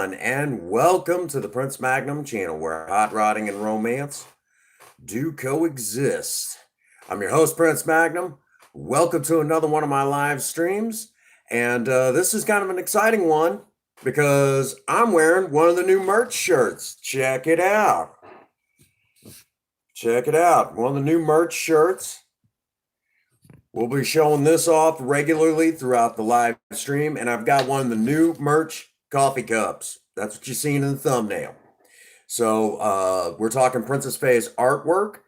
everyone, and welcome to the Prince Magnum channel where hot rodding and romance do coexist. I'm your host, Prince Magnum. Welcome to another one of my live streams. And this is kind of an exciting one because I'm wearing one of the new merch shirts. Check it out. Check it out. One of the new merch shirts. We'll be showing this off regularly throughout the live stream. And I've got one of the new merch coffee cups. That's what you're seeing in the thumbnail. So we're talking Princess Faye's artwork.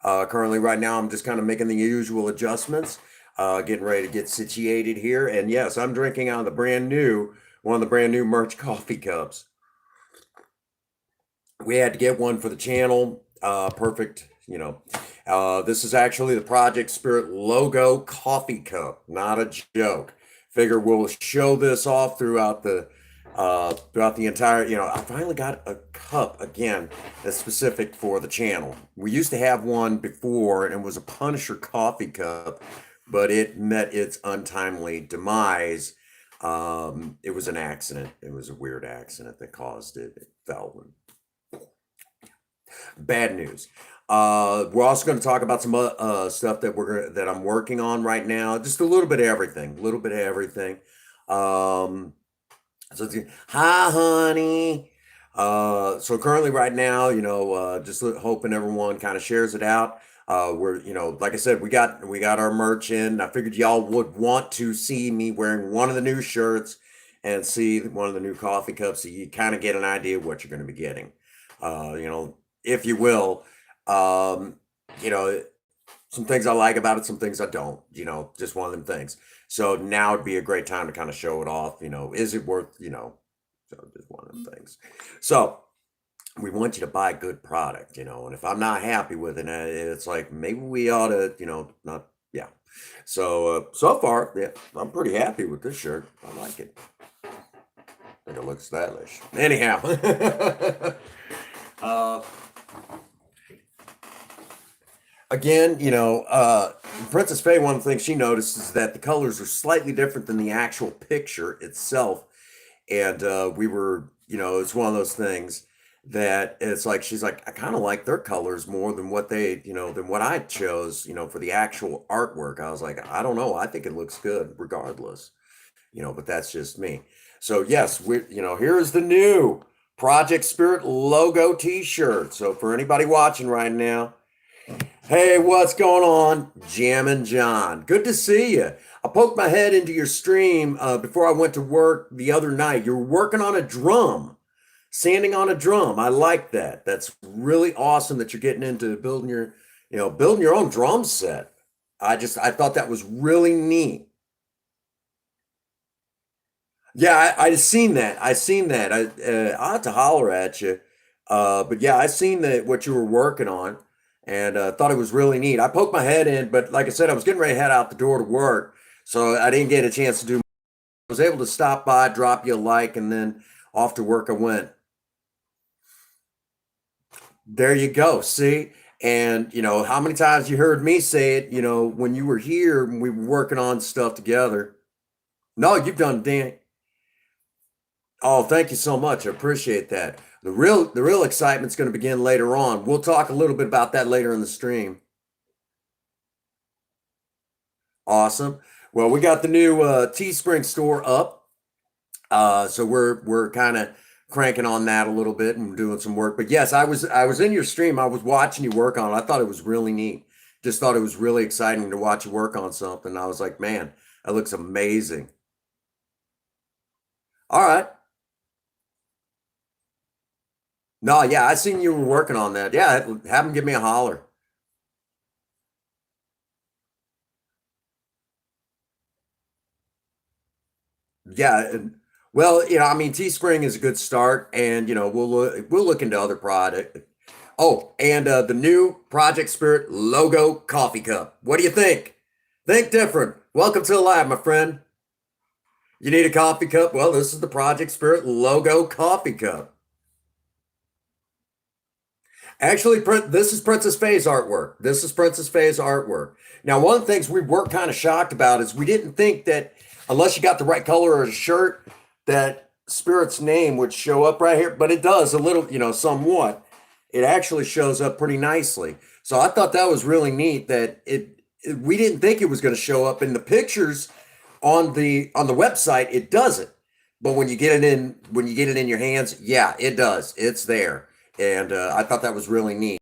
Currently, right now, I'm just kind of making the usual adjustments, getting ready to get situated here. And yes, I'm drinking out of one of the brand new merch coffee cups. We had to get one for the channel. Perfect, this is actually the Project Spirit logo coffee cup, not a joke. Figure we'll show this off throughout the entire, I finally got a cup again that's specific for the channel. We used to have one before and it was a Punisher coffee cup, but it met its untimely demise. It was an accident. It was a weird accident that caused it. It fell. Bad news. We're also going to talk about some stuff that I'm working on right now. Just a little bit of everything. Hi, honey. So currently right now, just hoping everyone kind of shares it out. We're, like I said, we got our merch in. I figured y'all would want to see me wearing one of the new shirts and see one of the new coffee cups, so you kind of get an idea of what you're going to be getting. If you will, some things I like about it, some things I don't, just one of them things. So now would be a great time to kind of show it off, is it worth, so just one of them things. So we want you to buy good product, and if I'm not happy with it, it's like, maybe we ought to, not, yeah. So, so far, yeah, I'm pretty happy with this shirt. I like it. I think it looks stylish. Anyhow, again, Princess Faye, one of the things she noticed is that the colors are slightly different than the actual picture itself. And we were, it's one of those things that it's like, she's like, I kind of like their colors more than what they, than what I chose, for the actual artwork. I was like, I don't know. I think it looks good regardless, but that's just me. So yes, here's the new Project Spirit logo t-shirt. So for anybody watching right now, hey, what's going on? Jammin' John. Good to see you. I poked my head into your stream before I went to work the other night. You're working on a drum, sanding on a drum. I like that. That's really awesome that you're getting into building your own drum set. I thought that was really neat. Yeah, I seen that. I have to holler at you. But yeah, I seen what you were working on. And thought it was really neat. I poked my head in, but like I said, I was getting ready to head out the door to work, so I didn't get a chance to do. I was able to stop by, drop you a like, and then off to work I went. There you go. See, and how many times you heard me say it? When you were here, when we were working on stuff together. No, you've done, Dan. Oh, thank you so much. I appreciate that. The real excitement's going to begin later on. We'll talk a little bit about that later in the stream. Awesome. Well, we got the new Teespring store up. So we're kind of cranking on that a little bit and doing some work. But yes, I was in your stream. I was watching you work on it. I thought it was really neat. Just thought it was really exciting to watch you work on something. I was like, man, that looks amazing. All right. No, yeah, I seen you were working on that. Yeah, have them give me a holler. Yeah, well, I mean, Teespring is a good start, and we'll look into other product. Oh, and the new Project Spirit logo coffee cup. What do you think? Think different. Welcome to the live, my friend. You need a coffee cup? Well, this is the Project Spirit logo coffee cup. Actually, this is Princess Faye's artwork. This is Princess Faye's artwork. Now, one of the things we were kind of shocked about is we didn't think that unless you got the right color of a shirt, that Spirit's name would show up right here, but it does a little, somewhat. It actually shows up pretty nicely. So I thought that was really neat that we didn't think it was going to show up in the pictures on the website. It doesn't, but when you get it in your hands, yeah, it does. It's there, and I thought that was really neat.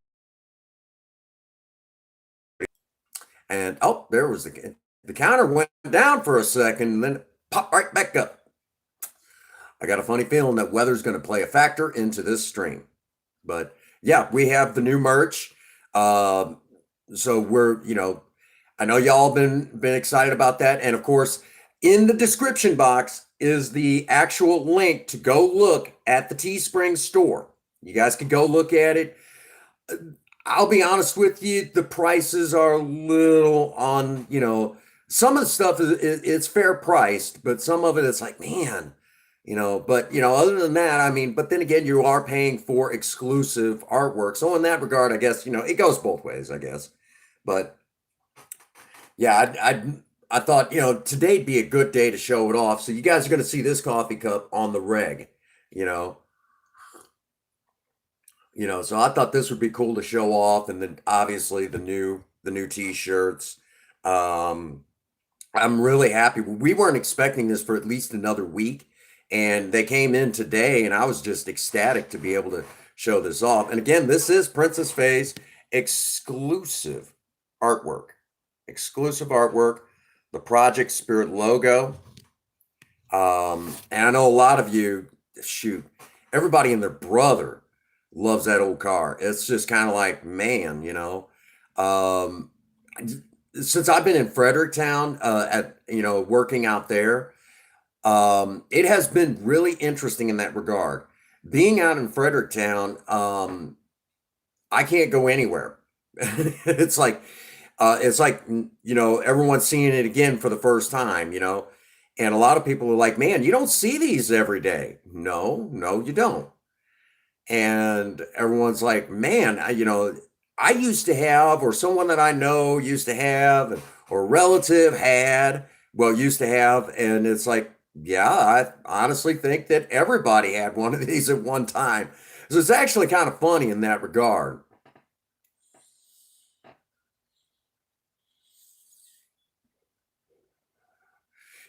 And oh, there was the counter went down for a second, and then popped right back up. I got a funny feeling that weather's going to play a factor into this stream. But yeah, we have the new merch. Um, so I know y'all been excited about that. And of course, in the description box is the actual link to go look at the Teespring store. You guys can go look at it. I'll be honest with you, the prices are a little on, some of the stuff it's fair priced, but some of it it's like, man, but other than that, I mean, but then again, you are paying for exclusive artwork. So in that regard, I guess, it goes both ways, I guess. But yeah, I thought, today'd be a good day to show it off. So you guys are going to see this coffee cup on the reg, you know. So I thought this would be cool to show off, and then obviously the new t-shirts. Um, I'm really happy. We weren't expecting this for at least another week, and they came in today, and I was just ecstatic to be able to show this off. And again, this is Princess Faye's exclusive artwork. Exclusive artwork, the Project Spirit logo. And I know a lot of you, shoot, everybody and their brother loves that old car. It's just kind of like, man, Um, since I've been in Fredericktown, working out there, it has been really interesting in that regard. Being out in Fredericktown, I can't go anywhere. It's like everyone's seeing it again for the first time. And a lot of people are like, man, you don't see these every day. No, no, you don't. And everyone's like, man, I used to have, or someone that I know used to have, or a relative had, well, used to have. And it's like, yeah, I honestly think that everybody had one of these at one time. So it's actually kind of funny in that regard.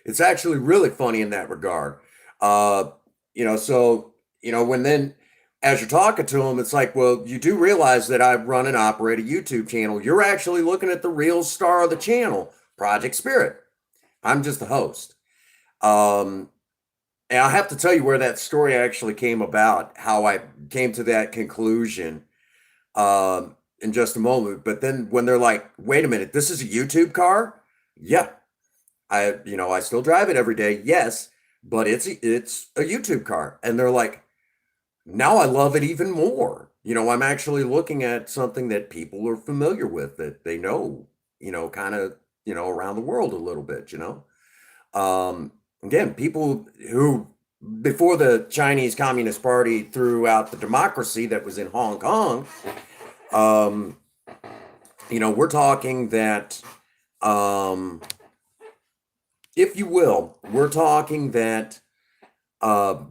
It's actually really funny in that regard. Uh, when then as you're talking to them, it's like, well, you do realize that I run and operate a YouTube channel. You're actually looking at the real star of the channel, Project Spirit. I'm just the host. Um, and I have to tell you where that story actually came about, how I came to that conclusion in just a moment. But then when they're like, wait a minute, this is a YouTube car? Yeah, I still drive it every day. Yes, but it's a YouTube car. And they're like, now I love it even more. I'm actually looking at something that people are familiar with, that they know, kind of, around the world a little bit. Again, people who, before the Chinese Communist Party threw out the democracy that was in Hong Kong, um, we're talking that, um, if you will, we're talking that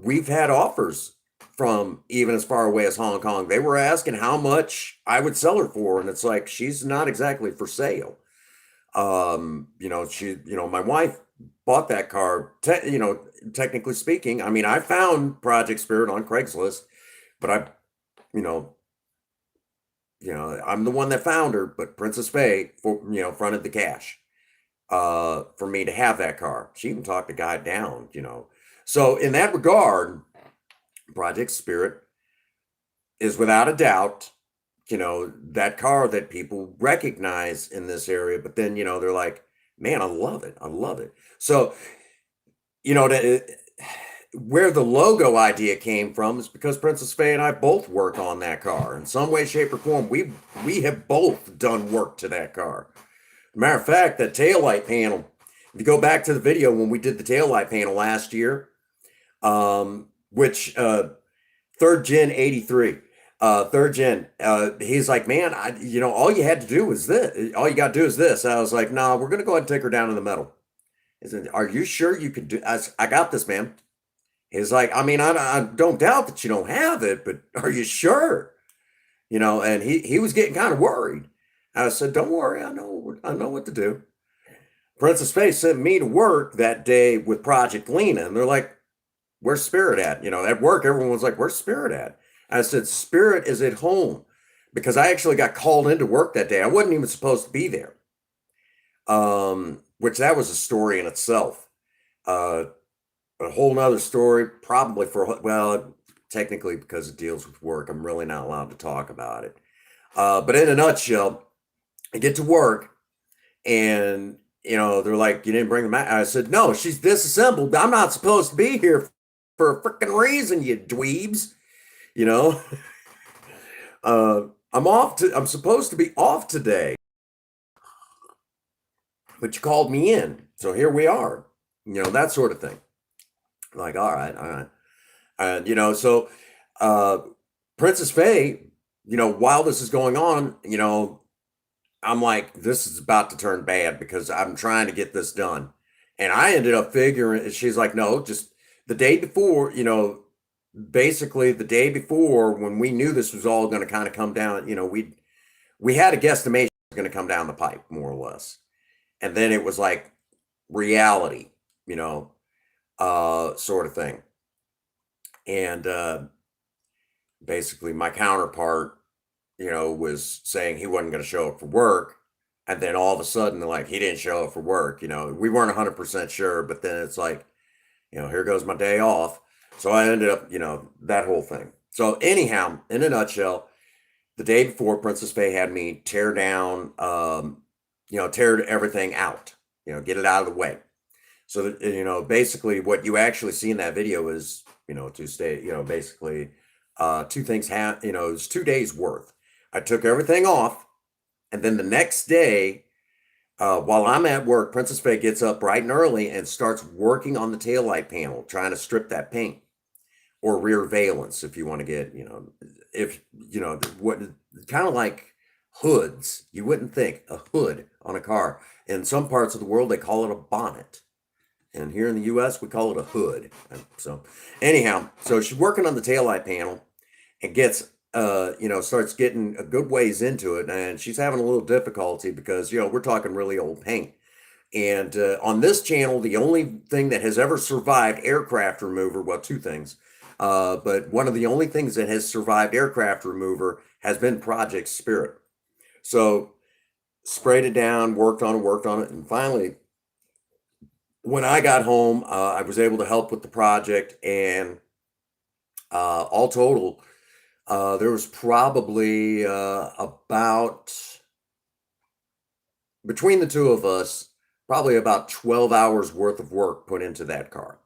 we've had offers from even as far away as Hong Kong. They were asking how much I would sell her for, and it's like, she's not exactly for sale. My wife bought that car. Technically speaking, I mean, I found Project Spirit on Craigslist, but you know, I'm the one that found her. But Princess Faye, fronted the cash for me to have that car. She even talked the guy down. So in that regard, Project Spirit is without a doubt, that car that people recognize in this area. But then, they're like, man, I love it. I love it. So, where the logo idea came from is because Princess Faye and I both work on that car in some way, shape, or form. We have both done work to that car. Matter of fact, that taillight panel, if you go back to the video when we did the taillight panel last year, which third gen 83, third gen, he's like, man, all you had to do was this. All you got to do is this. I was like, nah, we're going to go ahead and take her down to the metal. He said, are you sure you could do? I got this, man. He's like, I mean, I don't doubt that you don't have it, but are you sure? And he was getting kind of worried. I said, don't worry, I know what to do. Princess Face sent me to work that day with Project Lena, and they're like, where's Spirit at? At work, everyone was like, where's Spirit at? I said, Spirit is at home because I actually got called into work that day. I wasn't even supposed to be there. Which that was a story in itself. Uh, a whole nother story, probably well, technically because it deals with work, I'm really not allowed to talk about it. But in a nutshell, I get to work and they're like, you didn't bring the mat. I said, no, she's disassembled. I'm not supposed to be here for a freaking reason, you dweebs. You know, I'm supposed to be off today, but you called me in. So here we are, that sort of thing. Like, all right, all right. And, so uh, Princess Faye, while this is going on, I'm like, this is about to turn bad because I'm trying to get this done. And I ended up figuring, she's like, no, just the day before, basically the day before when we knew this was all going to kind of come down, we had a guesstimation it was going to come down the pipe, more or less. And then it was like reality, you know, sort of thing. And basically my counterpart, was saying he wasn't going to show up for work. And then all of a sudden, like, he didn't show up for work. We weren't 100% sure, but then it's like, here goes my day off. So I ended up, that whole thing. So, anyhow, in a nutshell, the day before, Princess Faye had me tear down, tear everything out, get it out of the way. So that, basically what you actually see in that video is, to stay, basically two things it's 2 days worth. I took everything off, and then the next day, while I'm at work, Princess Faye gets up bright and early and starts working on the taillight panel, trying to strip that paint or rear valance, if you want to get, if what kind of like hoods. You wouldn't think a hood on a car. In some parts of the world, they call it a bonnet. And here in the US, we call it a hood. So, anyhow, so she's working on the taillight panel and gets, starts getting a good ways into it. And she's having a little difficulty because, we're talking really old paint. And on this channel, the only thing that has ever survived aircraft remover, well, two things, but one of the only things that has survived aircraft remover has been Project Spirit. So, sprayed it down, worked on it, and finally, when I got home, I was able to help with the project, and all total, there was probably about, between the two of us, probably about 12 hours worth of work put into that car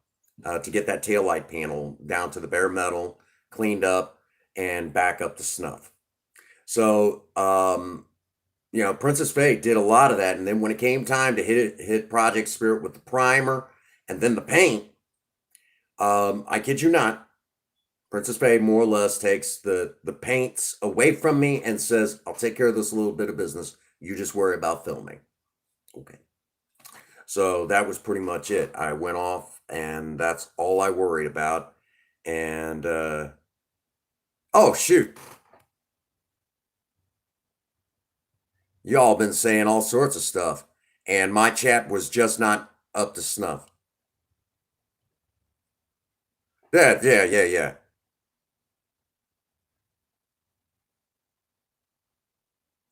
to get that taillight panel down to the bare metal, cleaned up, and back up to snuff. So, Princess Faye did a lot of that, and then when it came time to hit Project Spirit with the primer and then the paint, I kid you not, Princess Faye more or less takes the paints away from me and says, "I'll take care of this little bit of business. You just worry about filming." Okay. So that was pretty much it. I went off, and that's all I worried about. And oh shoot, y'all been saying all sorts of stuff, and my chat was just not up to snuff. Yeah.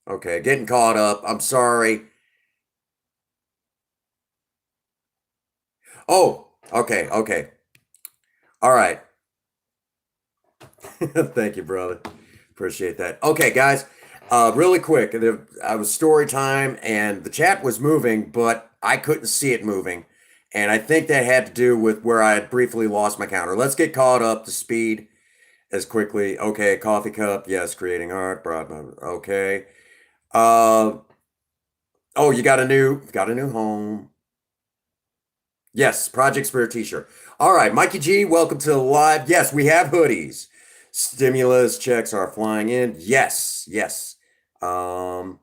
Okay, getting caught up. I'm sorry. Oh, okay. All right. Thank you, brother. Appreciate that. Okay, guys. Really quick. I was story time, and the chat was moving, but I couldn't see it moving, and I think that had to do with where I had briefly lost my counter. Let's get caught up to speed as quickly. Okay, coffee cup. Yes, creating art. Okay. Uh, oh, you got a new home. Yes, Project Spirit t-shirt. All right, Mikey G, welcome to the live. Yes, we have hoodies. Stimulus checks are flying in. Yes. Um,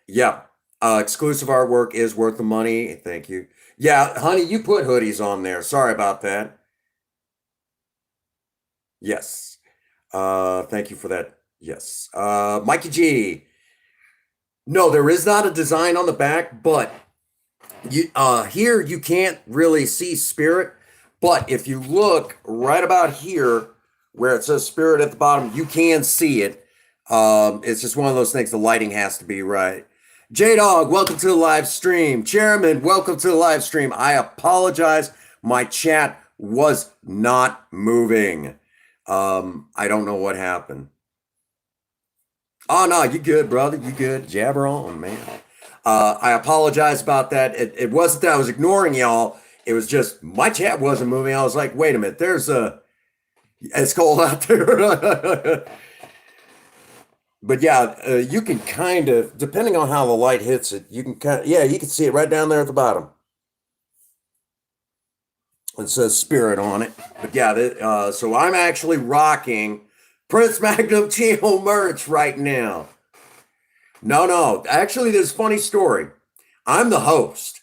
yeah. Exclusive artwork is worth the money. Thank you. Yeah, honey, you put hoodies on there. Sorry about that. Yes. Thank you for that. Yes. Mikey G. No, there is not a design on the back, but here you can't really see Spirit. But if you look right about here where it says Spirit at the bottom, you can see it. It's just one of those things. The lighting has to be right. J Dog, welcome to the live stream. Chairman, welcome to the live stream. I apologize. My chat was not moving. I don't know what happened. Oh no, you good, brother. You good. Jabber on, man. I apologize about that. It wasn't that I was ignoring y'all. It was just my chat wasn't moving. I was like, wait a minute, it's cold out there. But yeah, you can kind of, depending on how the light hits it, you can kind of, yeah, you can see it right down there at the bottom. It says Spirit on it. But yeah, so I'm actually rocking Prince Magnum Chino merch right now. No. Actually, there's a funny story. I'm the host.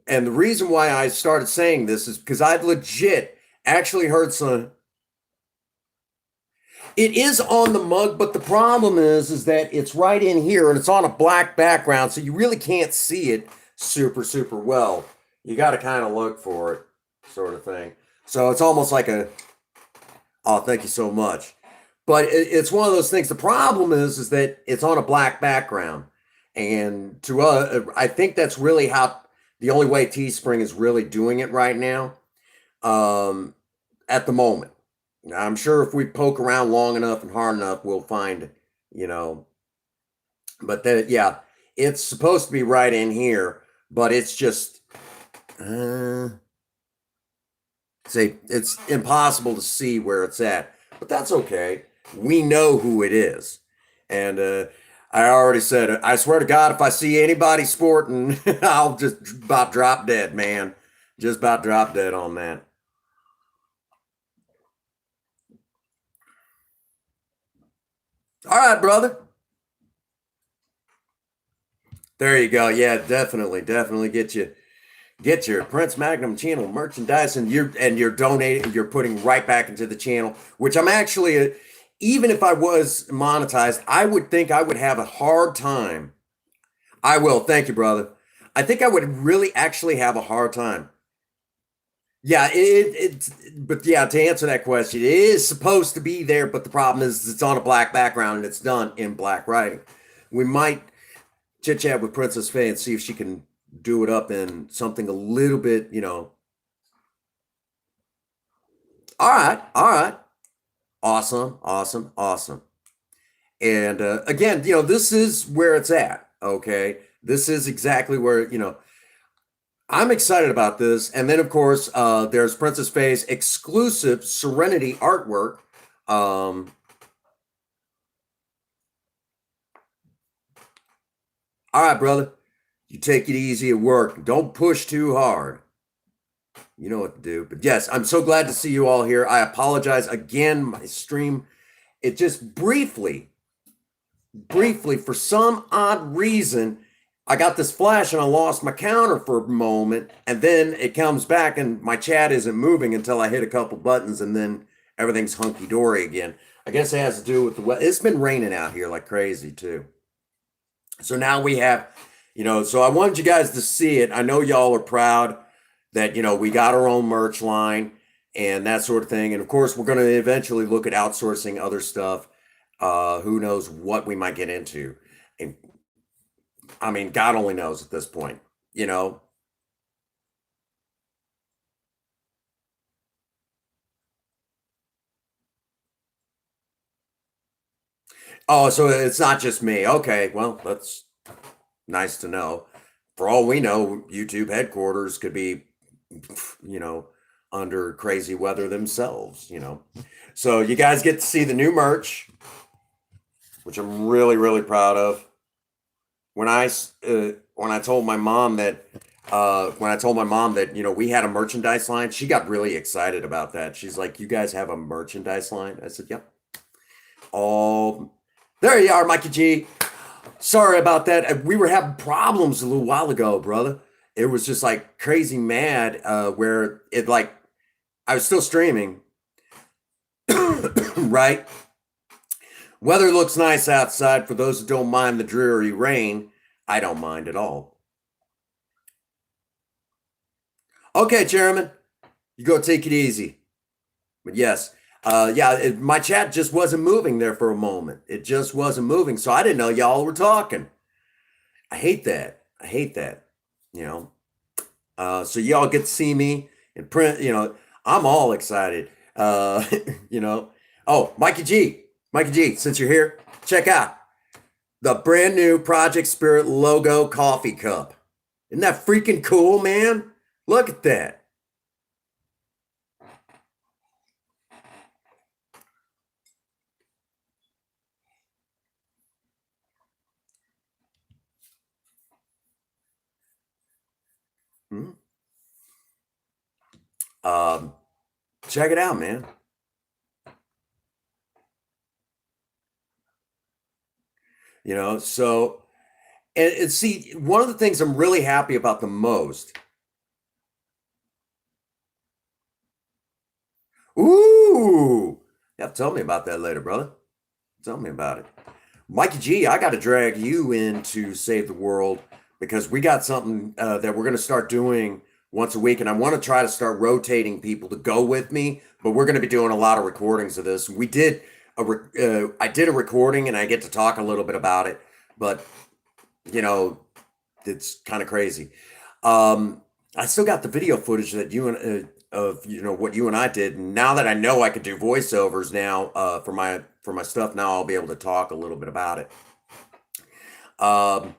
And the reason why I started saying this is because I'd legit actually heard some. It is on the mug, but the problem is that it's right in here and it's on a black background, so you really can't see it super well. You got to kind of look for it, sort of thing. So it's almost like oh, thank you so much. But it's one of those things. The problem is that it's on a black background, and to I think that's really how the only way Teespring is really doing it right now, at the moment. I'm sure if we poke around long enough and hard enough, we'll find, you know. But then, yeah, it's supposed to be right in here, but it's just, say, it's impossible to see where it's at. But that's okay. We know who it is. And I already said, I swear to God, if I see anybody sporting, I'll just about drop dead, man. Just about drop dead on that. All right, brother. There you go. Yeah, definitely get your Prince Magnum channel merchandise, and you're donating, you're putting right back into the channel, which I'm actually even if I was monetized, I would think I would have a hard time. I will. Thank you, brother. I think I would really actually have a hard time. Yeah, but yeah, to answer that question, it is supposed to be there, but the problem is it's on a black background and it's done in black writing. We might chit chat with Princess Faye and see if she can do it up in something a little bit, all right, awesome. And again, this is where it's at. Okay, this is exactly where I'm excited about this. And then, of course, there's Princess Faye's exclusive Serenity artwork. All right, brother, you take it easy at work. Don't push too hard. You know what to do. But yes, I'm so glad to see you all here. I apologize again. My stream, it just briefly, for some odd reason, I got this flash and I lost my counter for a moment, and then it comes back and my chat isn't moving until I hit a couple buttons, and then everything's hunky dory again. I guess it has to do with the weather. It's been raining out here like crazy too. So now we have, so I wanted you guys to see it. I know y'all are proud that, we got our own merch line and that sort of thing. And of course, we're going to eventually look at outsourcing other stuff. Who knows what we might get into. And I mean, God only knows at this point, you know. Oh, so it's not just me. Okay, well, that's nice to know. For all we know, YouTube headquarters could be, you know, under crazy weather themselves. So you guys get to see the new merch, which I'm really proud of. When I told my mom that we had a merchandise line, she got really excited about that. She's like, "You guys have a merchandise line?" I said, "Yep." All there you are, Mikey G. Sorry about that. We were having problems a little while ago, brother. it was just like crazy mad, where it like I was still streaming, right? Weather looks nice outside for those who don't mind the dreary rain. I don't mind at all. Okay, Chairman, you go take it easy. But yes, yeah, my chat just wasn't moving there for a moment. It just wasn't moving, so I didn't know y'all were talking. I hate that. I hate that. You know. So y'all get to see me in print. I'm all excited. You know. Oh, Mikey G, since you're here, check out the brand new Project Spirit logo coffee cup. Isn't that freaking cool, man? Look at that. Hmm. Um, Check it out, man. So and see, one of the things I'm really happy about the most. Ooh, you have to tell me about that later, brother. Tell me about it. Mikey G, I got to drag you in to save the world because we got something that we're going to start doing once a week. And I want to try to start rotating people to go with me, but we're going to be doing a lot of recordings of this. I did a recording and I get to talk a little bit about it, but you know, it's kind of crazy. I still got the video footage that you and of what you and I did. And now that I know I could do voiceovers now for my stuff, now I'll be able to talk a little bit about it. Um,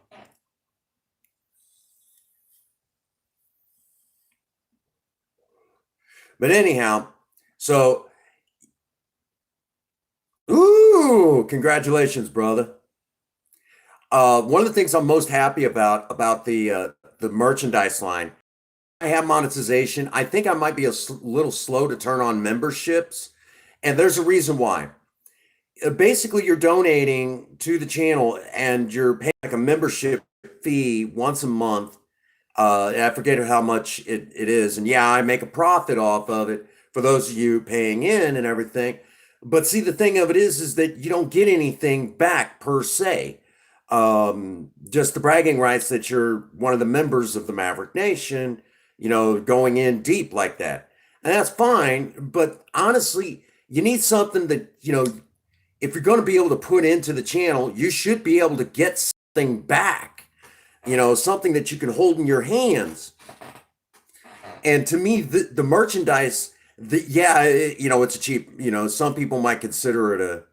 but anyhow, so ooh, congratulations, brother. One of the things I'm most happy about the merchandise line, I have monetization. I think I might be little slow to turn on memberships, and there's a reason why. Basically, you're donating to the channel and you're paying like a membership fee once a month. And I forget how much it is. And yeah, I make a profit off of it for those of you paying in and everything. But see, the thing of it is that you don't get anything back per se. Just the bragging rights that you're one of the members of the Maverick Nation, going in deep like that. And that's fine. But honestly, you need something that, if you're going to be able to put into the channel, you should be able to get something back, something that you can hold in your hands. And to me, the merchandise, it's a cheap, some people might consider it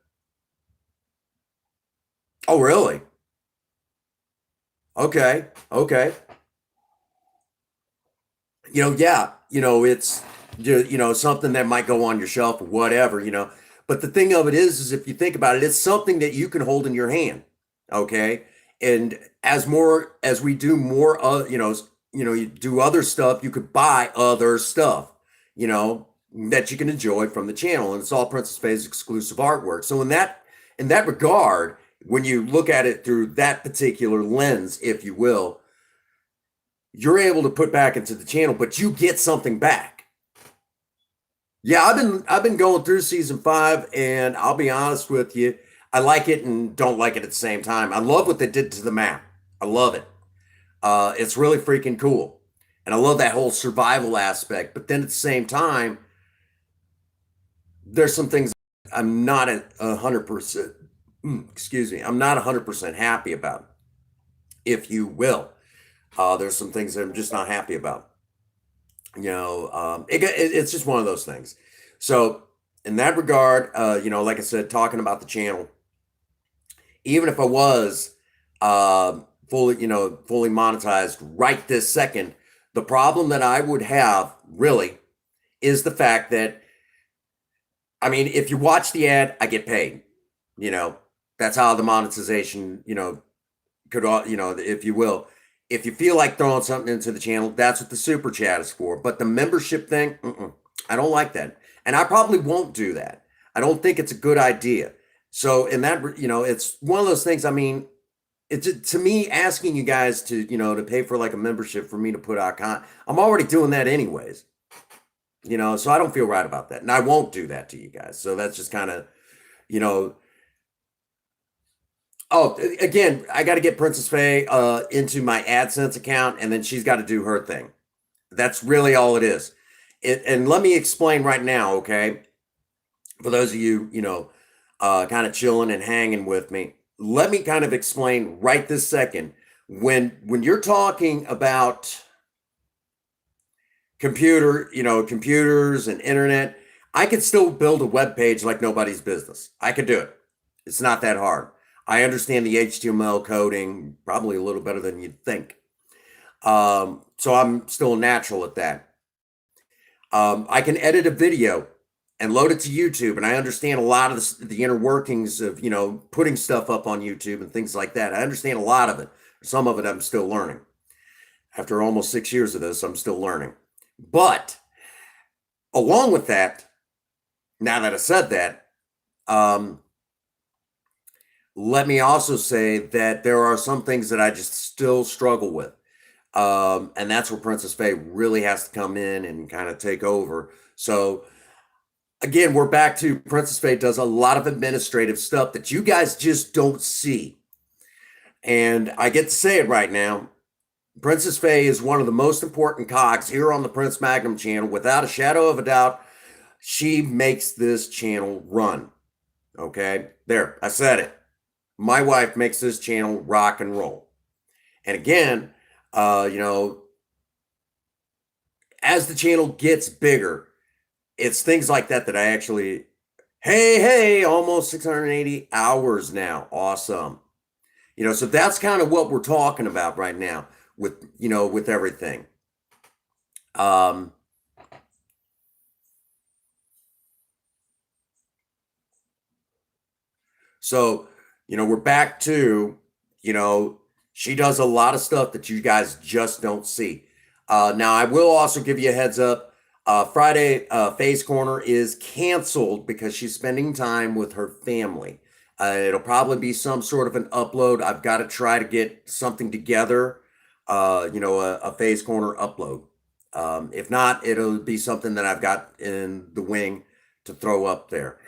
oh, really? Okay. Okay. Yeah, it's something that might go on your shelf or whatever. But the thing of it is if you think about it, it's something that you can hold in your hand. Okay. And as we do more, you do other stuff, you could buy other stuff, that you can enjoy from the channel. And it's all Princess Faye's exclusive artwork. So in that regard, when you look at it through that particular lens, if you will, you're able to put back into the channel, but you get something back. Yeah, I've been going through season 5, and I'll be honest with you, I like it and don't like it at the same time. I love what they did to the map. I love it. It's really freaking cool, and I love that whole survival aspect. But then at the same time, there's some things I'm not 100%. Excuse me, I'm not 100% happy about, if you will. There's some things that I'm just not happy about. It's just one of those things. So in that regard, like I said, talking about the channel, even if I was fully monetized right this second, the problem that I would have really is the fact that, I mean, if you watch the ad, I get paid. That's how the monetization, could, if you will. If you feel like throwing something into the channel, that's what the super chat is for. But the membership thing, I don't like that. And I probably won't do that. I don't think it's a good idea. So in that, it's one of those things. I mean, it's to me asking you guys to, to pay for like a membership for me to put out content. I'm already doing that anyways, so I don't feel right about that. And I won't do that to you guys. So that's just kind of, you know, oh, again, I got to get Princess Faye into my AdSense account, and then she's got to do her thing. That's really all it is. And let me explain right now, okay? For those of you, kind of chilling and hanging with me, let me kind of explain right this second. When you're talking about computers and internet, I could still build a web page like nobody's business. I could do it. It's not that hard. I understand the HTML coding probably a little better than you'd think. So I'm still natural at that. I can edit a video and load it to YouTube, and I understand a lot of the inner workings of putting stuff up on YouTube and things like that. I understand a lot of it. Some of it I'm still learning. After almost 6 years of this, I'm still learning. But along with that, now that I said that, let me also say that there are some things that I just still struggle with. And that's where Princess Faye really has to come in and kind of take over. So again, we're back to Princess Faye does a lot of administrative stuff that you guys just don't see. And I get to say it right now. Princess Faye is one of the most important cogs here on the Prince Magnum channel. Without a shadow of a doubt, she makes this channel run. Okay, there, I said it. My wife makes this channel rock and roll. And again, as the channel gets bigger, it's things like that I actually, hey, almost 680 hours now. Awesome. So that's kind of what we're talking about right now with everything. So, we're back to, she does a lot of stuff that you guys just don't see. Now, I will also give you a heads up. Friday, Faye's Corner is canceled because she's spending time with her family. It'll probably be some sort of an upload. I've got to try to get something together, a Faye's Corner upload. If not, it'll be something that I've got in the wing to throw up there.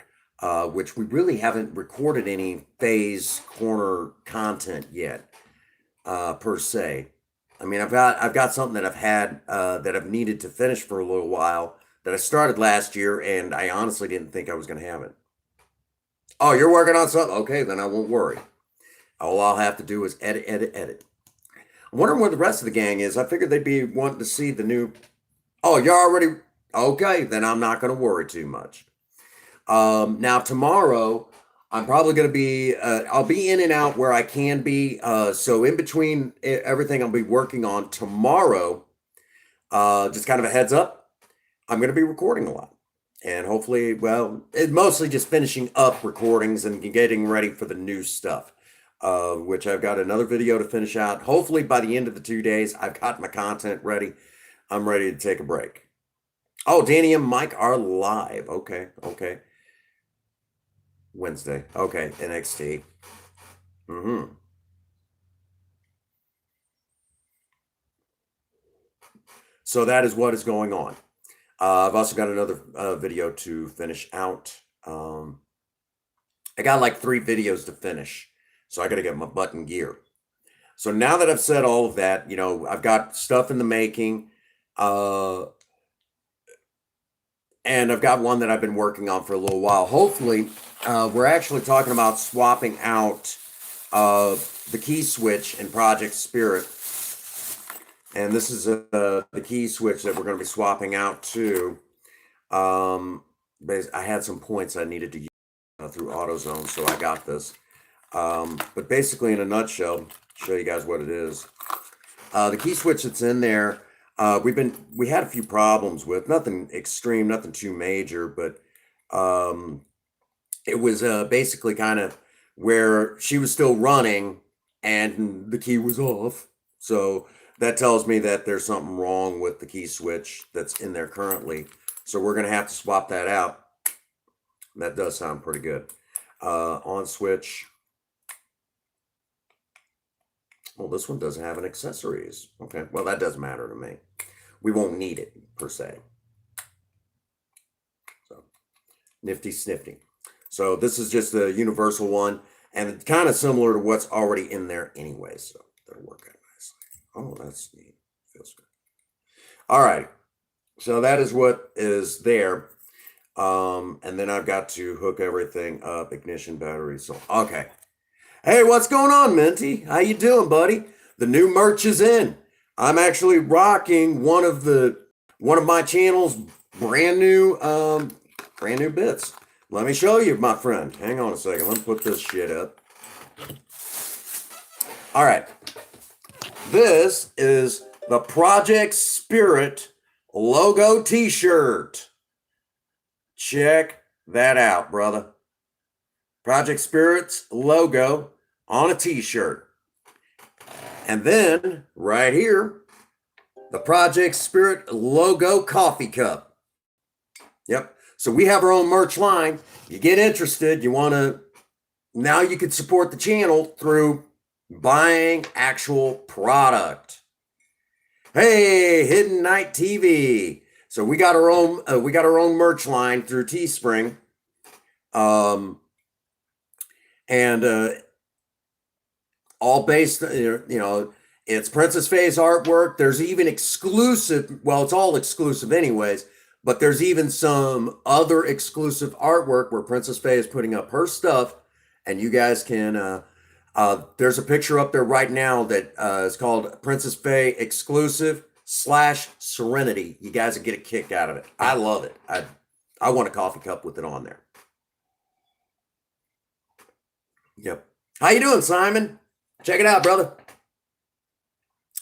Which we really haven't recorded any Faye's Corner content yet, per se. I mean, I've got something that I've had that I've needed to finish for a little while that I started last year, and I honestly didn't think I was going to have it. Oh, you're working on something? Okay, then I won't worry. All I'll have to do is edit. I'm wondering where the rest of the gang is. I figured they'd be wanting to see the new. Oh, you're already okay. Then I'm not going to worry too much. Now tomorrow, I'm probably going to be, I'll be in and out where I can be. So in between everything I'll be working on tomorrow, just kind of a heads up, I'm going to be recording a lot. And hopefully, well, it's mostly just finishing up recordings and getting ready for the new stuff, which I've got another video to finish out. Hopefully by the end of the 2 days, I've got my content ready. I'm ready to take a break. Oh, Danny and Mike are live. Okay. Wednesday. Okay, NXT. So that is what is going on. I've also got another video to finish out. I got like 3 videos to finish, so I got to get my butt in gear. So now that I've said all of that, I've got stuff in the making, and I've got one that I've been working on for a little while. Hopefully, we're actually talking about swapping out the key switch in Project Spirit. And this is the key switch that we're going to be swapping out to. I had some points I needed to use through AutoZone, so I got this. But basically, in a nutshell, show you guys what it is. The key switch that's in there, we had a few problems with, nothing extreme, nothing too major, but it was basically kind of where she was still running and the key was off. So that tells me that there's something wrong with the key switch that's in there currently. So we're going to have to swap that out. That does sound pretty good. On switch. Well, this one doesn't have an accessories. Okay, well, that doesn't matter to me. We won't need it, per se. So, nifty snifty. So this is just a universal one, and it's kind of similar to what's already in there anyway, so that'll work out nicely. Oh, that's neat. Feels good. All right, so that is what is there. And then I've got to hook everything up, ignition, battery. So, okay. Hey, what's going on, Minty? How you doing, buddy? The new merch is in. I'm actually rocking one of my channel's brand new bits. Let me show you, my friend. Hang on a second. Let me put this shit up. All right. This is the Project Spirit logo t-shirt. Check that out, brother. Project Spirit's logo on a t-shirt. And then right here, the Project Spirit logo coffee cup. Yep. So we have our own merch line. You get interested, now you can support the channel through buying actual product. Hey, Hidden Night TV. So we got our own merch line through Teespring. And all based, it's Princess Faye's artwork. There's even exclusive, well, it's all exclusive anyways, but there's even some other exclusive artwork where Princess Faye is putting up her stuff, and you guys can, there's a picture up there right now that is called Princess Faye Exclusive / Serenity. You guys will get a kick out of it. I love it. I want a coffee cup with it on there. Yep. How you doing, Simon? Check it out, brother.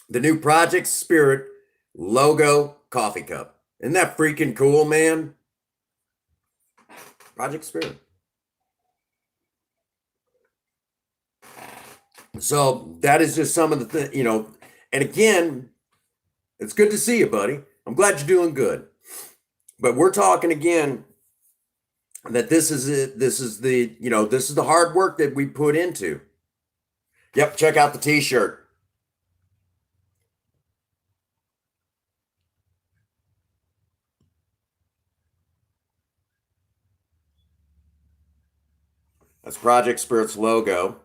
The new Project Spirit logo coffee cup. Isn't that freaking cool, man? Project Spirit. So that is just some of the things, and again, it's good to see you, buddy. I'm glad you're doing good. But we're talking again that this is it. This is the hard work that we put into. Yep, check out the t-shirt. That's Project Spirit's logo.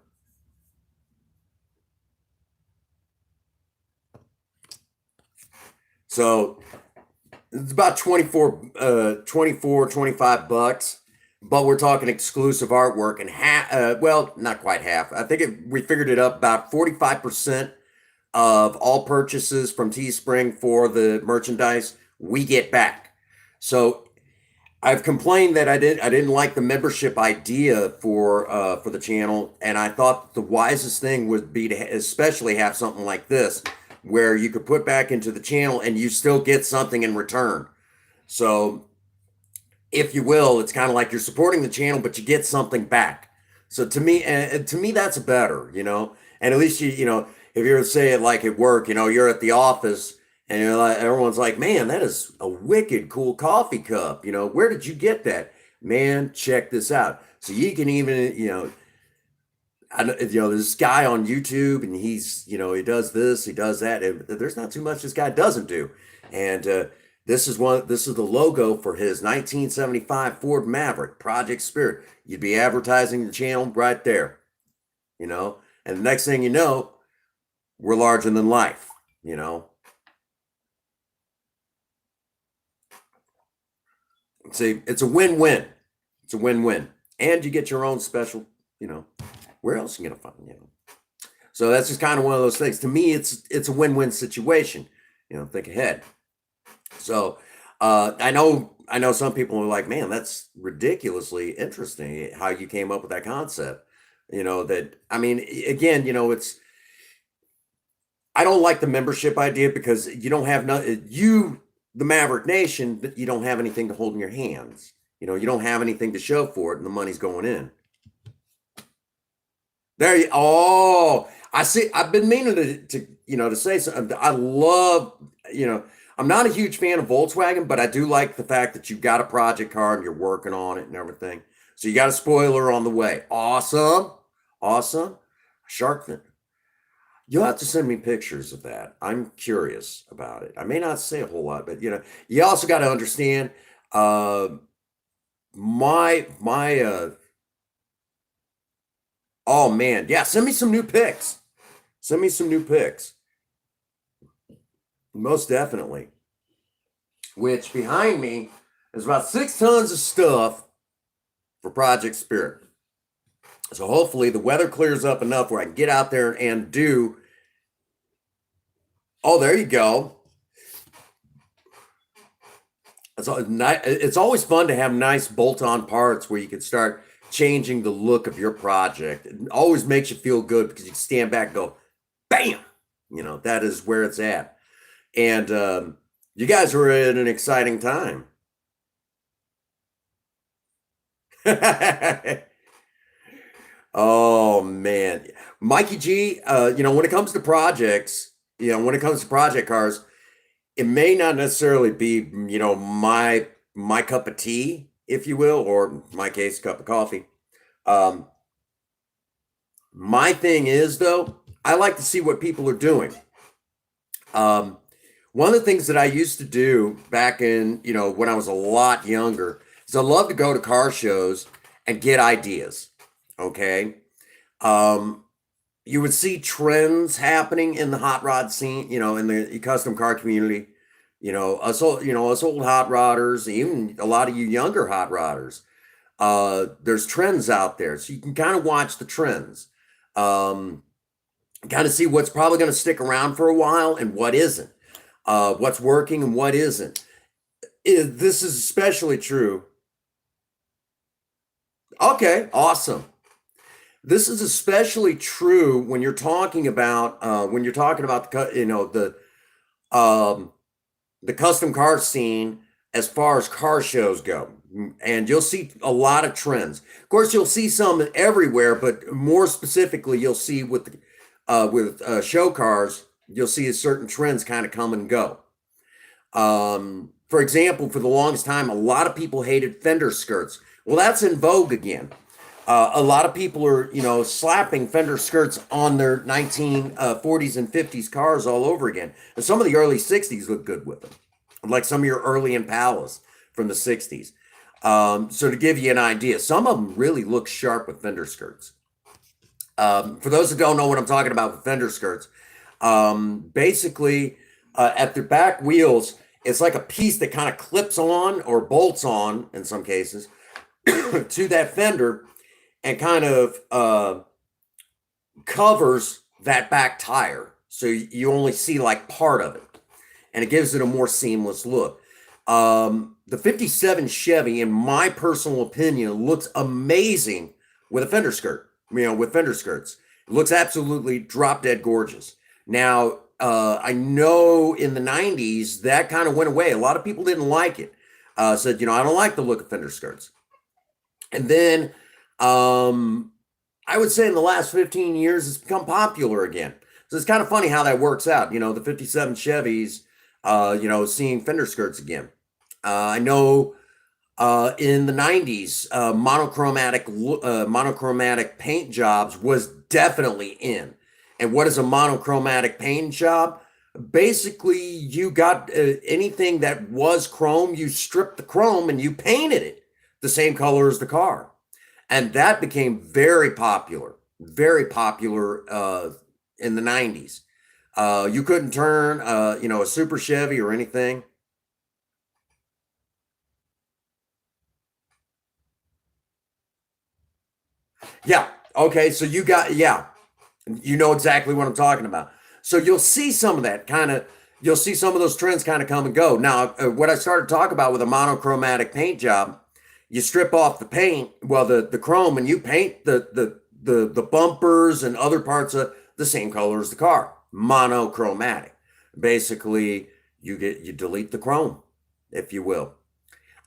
So it's about 24, 25 bucks, but we're talking exclusive artwork and well, not quite half. I think we figured it up about 45% of all purchases from Teespring for the merchandise we get back. So I've complained that I didn't like the membership idea for the channel, and I thought the wisest thing would be to especially have something like this where you could put back into the channel and you still get something in return. So if you will, it's kind of like you're supporting the channel, but you get something back. So to me, that's better, and at least if you're say it like at work, you're at the office and everyone's like, man, that is a wicked cool coffee cup. Where did you get that? Man, check this out. So you can even, there's this guy on YouTube and he's, he does this, he does that. There's not too much this guy doesn't do. And this is the logo for his 1975 Ford Maverick, Project Spirit. You'd be advertising the channel right there, and the next thing you know, we're larger than life, See, it's a win-win. It's a win-win. And you get your own special, where else are you gonna find, So that's just kind of one of those things. To me, it's a win-win situation. Think ahead. So I know some people are like, man, that's ridiculously interesting how you came up with that concept. Again, it's I don't like the membership idea because you don't have the Maverick Nation, you don't have anything to hold in your hands. You don't have anything to show for it, and the money's going in. I see. I've been meaning to say something. I love, I'm not a huge fan of Volkswagen, but I do like the fact that you've got a project car and you're working on it and everything. So you got a spoiler on the way. Awesome. Shark fin. You'll have to send me pictures of that. I'm curious about it. I may not say a whole lot, but you also got to understand. Uh, my oh man, yeah. Send me some new pics. Send me some new pics. Most definitely. Which behind me is about 6 tons of stuff for Project Spirit. So hopefully the weather clears up enough where I can get out there and do. Oh, there you go. It's always fun to have nice bolt-on parts where you can start changing the look of your project. It always makes you feel good because you can stand back and go, bam! That is where it's at. And you guys are in an exciting time. Oh man, Mikey G. When it comes to projects, when it comes to project cars, it may not necessarily be, my cup of tea, if you will, or in my case, cup of coffee. Um, my thing is though, I like to see what people are doing. Um, One of the things that I used to do back in, when I was a lot younger, is I love to go to car shows and get ideas. Okay. Um, you would see trends happening in the hot rod scene, in the custom car community. Us old hot rodders, even a lot of you younger hot rodders. There's trends out there, so you can kind of watch the trends. Um, Kind of see what's probably going to stick around for a while and what isn't. What's working and what isn't. This is especially true. Okay, awesome. This is especially true when you're talking about um, the custom car scene as far as car shows go. And you'll see a lot of trends. Of course, you'll see some everywhere, but more specifically, you'll see with show cars, you'll see certain trends kind of come and go. For example, for the longest time, a lot of people hated fender skirts. Well, that's in vogue again. A lot of people are, slapping fender skirts on their 1940s and 50s cars all over again. And some of the early 60s look good with them, like some of your early Impalas from the 60s. So to give you an idea, some of them really look sharp with fender skirts. For those that don't know what I'm talking about with fender skirts, basically at the back wheels, it's like a piece that kind of clips on or bolts on in some cases to that fender and kind of covers that back tire. So you only see like part of it and it gives it a more seamless look. The 57 Chevy, in my personal opinion, looks amazing with a fender skirt, with fender skirts. It looks absolutely drop dead gorgeous. Now, I know in the 90s that kind of went away. A lot of people didn't like it. Said, I don't like the look of fender skirts. And then I would say in the last 15 years, it's become popular again. So it's kind of funny how that works out. The 57 Chevys, seeing fender skirts again. I know in the 90s, monochromatic paint jobs was definitely in. And what is a monochromatic paint job? Basically, you got anything that was chrome, you stripped the chrome and you painted it the same color as the car. And that became very popular in the 90s. You couldn't turn, a Super Chevy or anything. Yeah. Okay. So yeah, you know exactly what I'm talking about. So you'll see some of that you'll see some of those trends kind of come and go. Now, what I started to talk about with a monochromatic paint job, you strip off the paint, well, the chrome, and you paint the bumpers and other parts of the same color as the car. Monochromatic. Basically, you delete the chrome, if you will.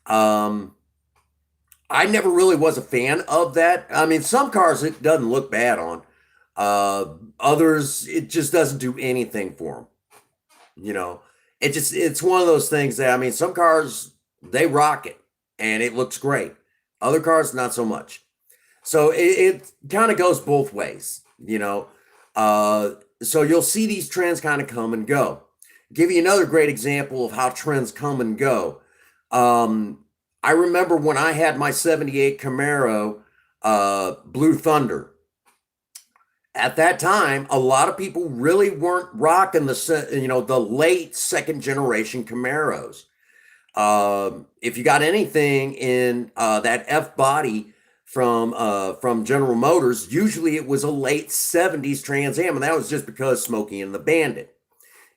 Um, I never really was a fan of that. I mean, some cars it doesn't look bad on. Others it just doesn't do anything for them. You know, it's one of those things that I mean, some cars they rock it and it looks great. Other cars not so much. So it kind of goes both ways. Uh, so you'll see these trends kind of come and go. Give you another great example of how trends come and go. I remember when I had my 78 Camaro Blue Thunder. At that time, a lot of people really weren't rocking the late second generation Camaros. If you got anything in that F body from General Motors, usually it was a late 70s Trans Am, and that was just because Smokey and the Bandit.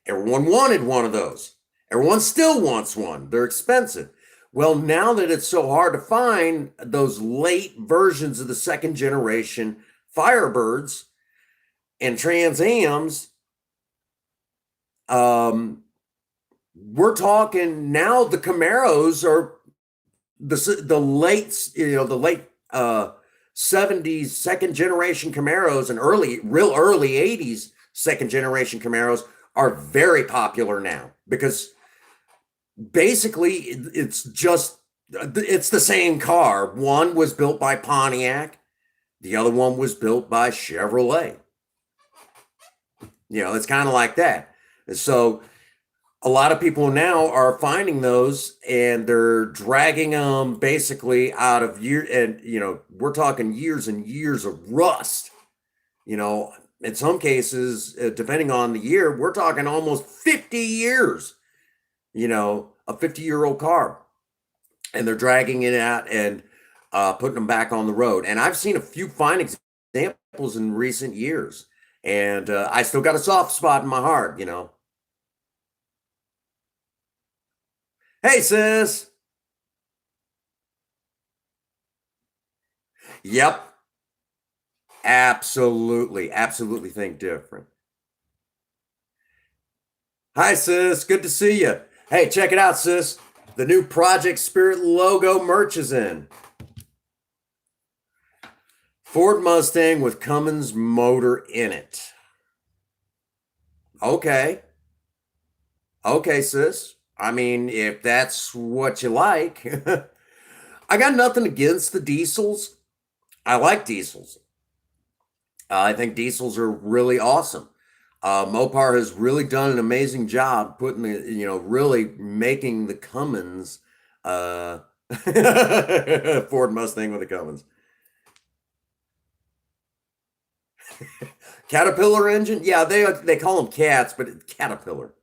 Everyone wanted one of those. Everyone still wants one. They're expensive. Well, now that it's so hard to find those late versions of the second generation Firebirds and Trans Ams, we're talking now the Camaros are the late 70s second generation Camaros and real early 80s second generation Camaros are very popular now because basically it's the same car. One was built by Pontiac, the other one was built by Chevrolet. It's kind of like that. And so a lot of people now are finding those and they're dragging them basically out of we're talking years and years of rust. In some cases, depending on the year, we're talking almost 50 years, a 50-year-old car. And they're dragging it out and putting them back on the road. And I've seen a few fine examples in recent years. And I still got a soft spot in my heart, Hey, sis. Yep. Absolutely think different. Hi, sis. Good to see you. Hey, check it out, sis. The new Project Spirit logo merch is in. Ford Mustang with Cummins motor in it. Okay, sis. I mean, if that's what you like. I got nothing against the diesels. I like diesels. I think diesels are really awesome. Mopar has really done an amazing job putting really making the Cummins Ford Mustang with the Cummins. Caterpillar engine? Yeah, they call them cats, but it's Caterpillar.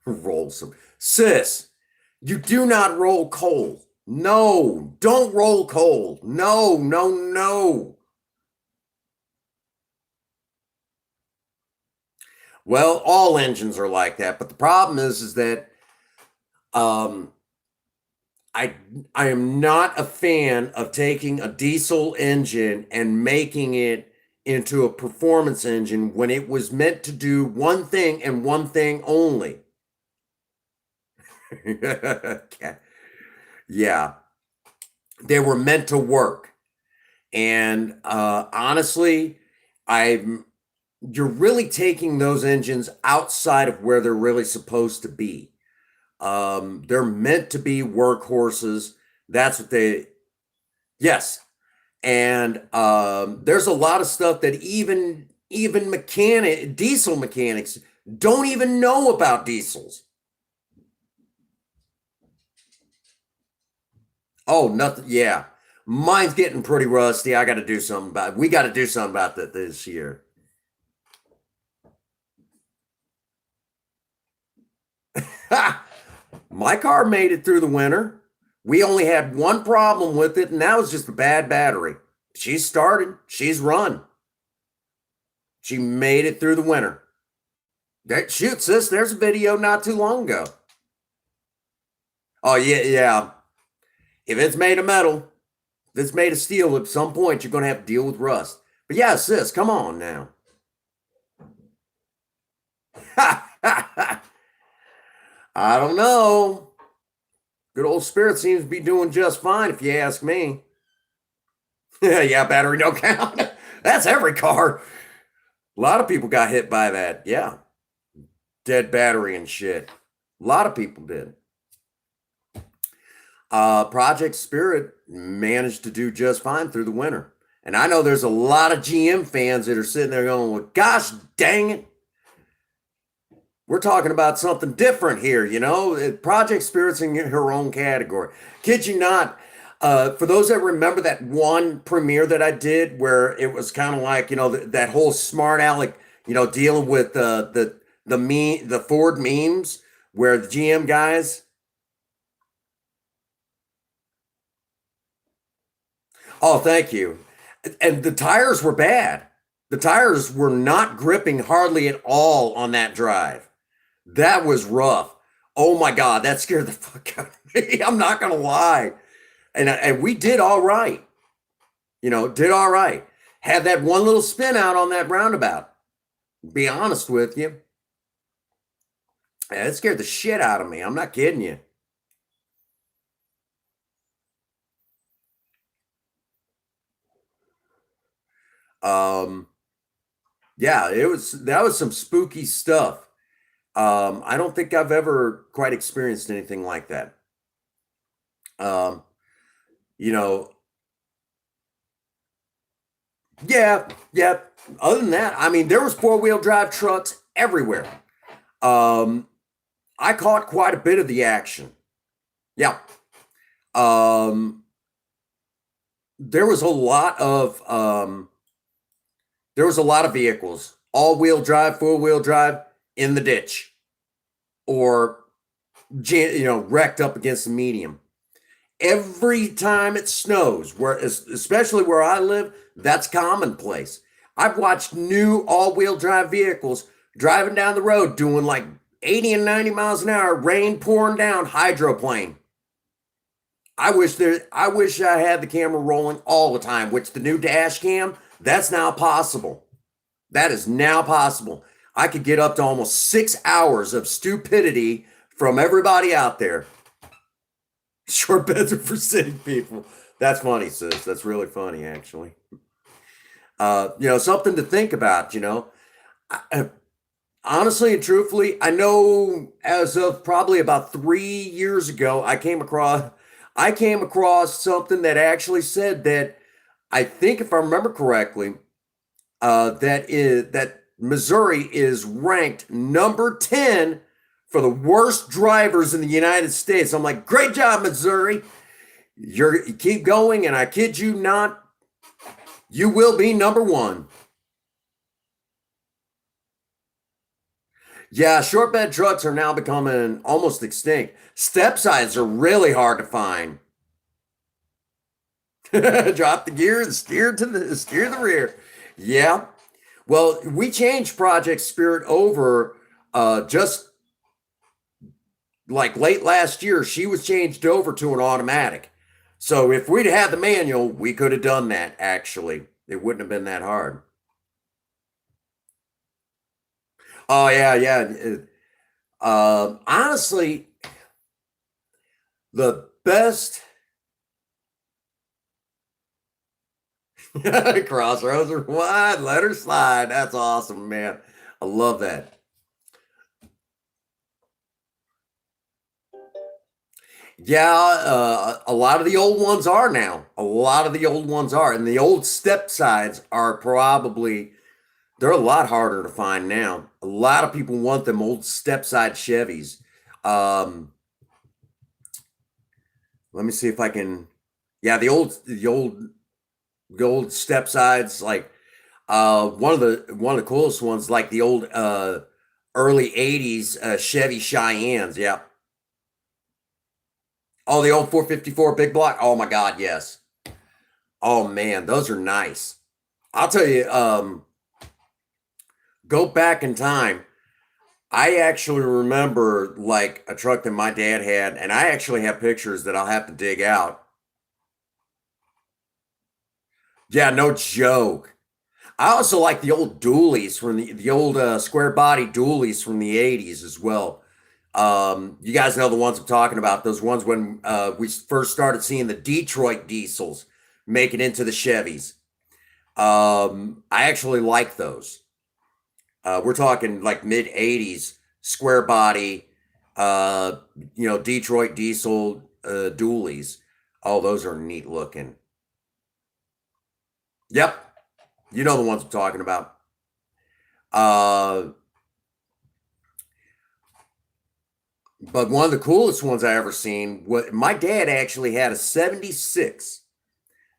Roll some. Sis, you do not roll coal. No, don't roll coal. No. Well, all engines are like that, but the problem is that I am not a fan of taking a diesel engine and making it into a performance engine when it was meant to do one thing and one thing only. Yeah, they were meant to work. And honestly, you're really taking those engines outside of where they're really supposed to be. They're meant to be workhorses. That's what yes. And there's a lot of stuff that even diesel mechanics don't even know about diesels. Oh, nothing. Yeah. Mine's getting pretty rusty. I got to do something about it. We got to do something about that this year. My car made it through the winter. We only had one problem with it, and that was just a bad battery. She's started. She's run. She made it through the winter. Shoot, sis, there's a video not too long ago. Oh, yeah. If it's made of metal, if it's made of steel, at some point you're going to have to deal with rust. But yeah, sis, come on now. I don't know. Good old Spirit seems to be doing just fine, if you ask me. Yeah, battery no count. That's every car. A lot of people got hit by that. Yeah. Dead battery and shit. A lot of people did. Project Spirit managed to do just fine through the winter. And I know there's a lot of GM fans that are sitting there going, well, gosh dang it. We're talking about something different here, you know. Project Spirit's in her own category. Kid you not, for those that remember that one premiere that I did where it was kind of like, you know, that whole smart aleck, you know, dealing with the Ford memes where the GM guys. Oh, thank you. And the tires were bad. The tires were not gripping hardly at all on that drive. That was rough. Oh my God, that scared the fuck out of me. I'm not gonna lie. And we did all right. You know, did all right. Had that one little spin out on that roundabout. Be honest with you. It scared the shit out of me. I'm not kidding you. Um, yeah, it was that was some spooky stuff. I don't think I've ever quite experienced anything like that. Um, you know, yeah, yeah. Other than that, I mean, there was four-wheel drive trucks everywhere. Um, I caught quite a bit of the action. Yeah. Um, there was a lot of there was a lot of vehicles, all-wheel drive, four-wheel drive in the ditch, or you know, wrecked up against the medium. Every time it snows, where especially where I live, that's commonplace. I've watched new all-wheel drive vehicles driving down the road doing like 80 and 90 miles an hour, rain pouring down, hydroplane. I wish I had the camera rolling all the time, which the new dash cam, that's now possible. That is now possible. I could get up to almost 6 hours of stupidity from everybody out there. Short beds are for sitting people. That's funny, sis. That's really funny, actually. You know, something to think about, you know. Honestly and truthfully, I know as of probably about 3 years ago, I came across something that actually said that I think if I remember correctly, that Missouri is ranked number 10 for the worst drivers in the United States. I'm like, great job, Missouri. You keep going, and I kid you not, you will be number one. Yeah, short bed trucks are now becoming almost extinct. Step sides are really hard to find. Drop the gear and steer the rear. Yeah. Well, we changed Project Spirit over just like late last year. She was changed over to an automatic. So if we'd had the manual, we could have done that actually. It wouldn't have been that hard. Oh yeah, yeah. Honestly, the best crossroads are wide. Let her slide. That's awesome, man. I love that. Yeah, a lot of the old ones are now. A lot of the old ones are, and the old step sides are probably they're a lot harder to find now. A lot of people want them old step side Chevys. Um, let me see if I can. Yeah, the old step sides, like one of the coolest ones, like the old early '80s Chevy Cheyennes. Yeah. Oh, the old 454 big block. Oh my God, yes. Oh man, those are nice. I'll tell you, go back in time. I actually remember like a truck that my dad had, and I actually have pictures that I'll have to dig out. Yeah, no joke. I also like the old dualies from the old square body dualies from the '80s as well. You guys know the ones I'm talking about. Those ones when we first started seeing the Detroit diesels make it into the Chevys. I actually like those. We're talking like mid '80s square body, uh, you know, Detroit diesel dualies. Oh, those are neat looking. Yep. You know the ones I'm talking about. But one of the coolest ones I ever seen, what my dad actually had a 76.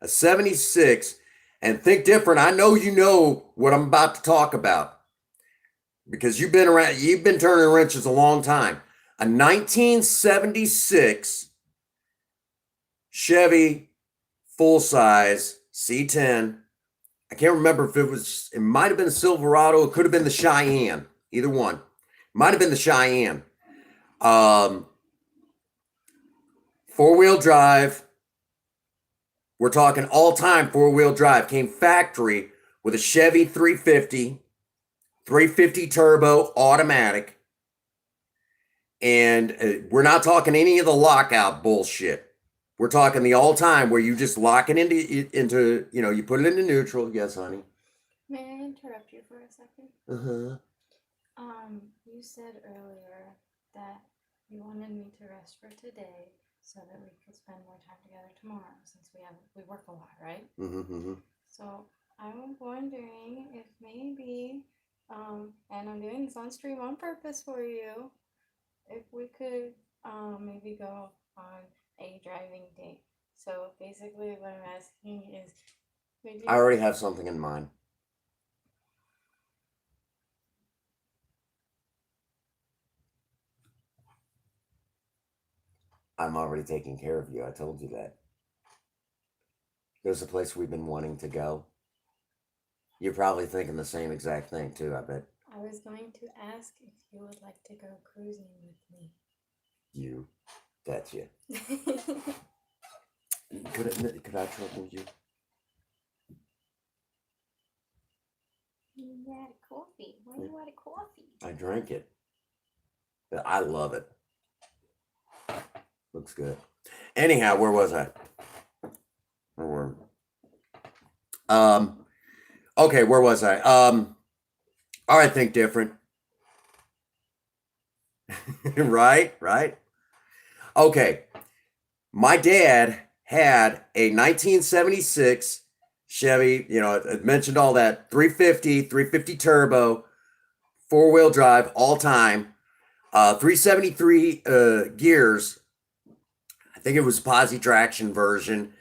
A 76, and think different. I know you know what I'm about to talk about because you've been turning wrenches a long time. A 1976 Chevy full size C10. I can't remember if it might have been a Silverado, it could have been the Cheyenne, either one. Might have been the Cheyenne. Four-wheel drive. We're talking all-time four-wheel drive. Came factory with a Chevy 350 turbo automatic. And we're not talking any of the lockout bullshit. We're talking the all-time where you just lock it into you put it into neutral. Yes, honey. May I interrupt you for a second? Uh-huh. You said earlier that you wanted me to rest for today so that we could spend more time together tomorrow since we work a lot, right? Mm-hmm. So I'm wondering if maybe, and I'm doing this on stream on purpose for you, if we could maybe go on a driving date. So basically what I'm asking is, I already have something in mind. I'm already taking care of you. I told you that. There's a place we've been wanting to go. You're probably thinking the same exact thing too, I bet. I was going to ask if you would like to go cruising with me. You. That's you. Could I trouble you? You had coffee. Why do you want a coffee? I drank it. But I love it. Looks good. Anyhow, where was I? Okay, where was I? All right, think different. Right. Okay. My dad had a 1976 Chevy, I mentioned all that, 350 turbo, four-wheel drive, all time, 373 gears. I think it was posi traction version,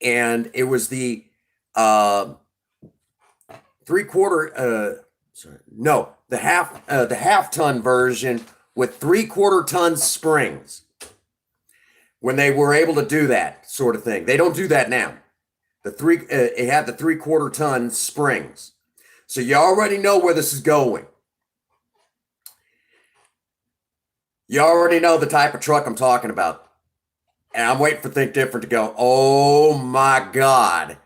and it was the the half ton version with 3/4 ton springs. When they were able to do that sort of thing, they don't do that now. It had the 3/4 ton springs, so you already know where this is going. You already know the type of truck I'm talking about. And I'm waiting for Think Different to go, oh my God,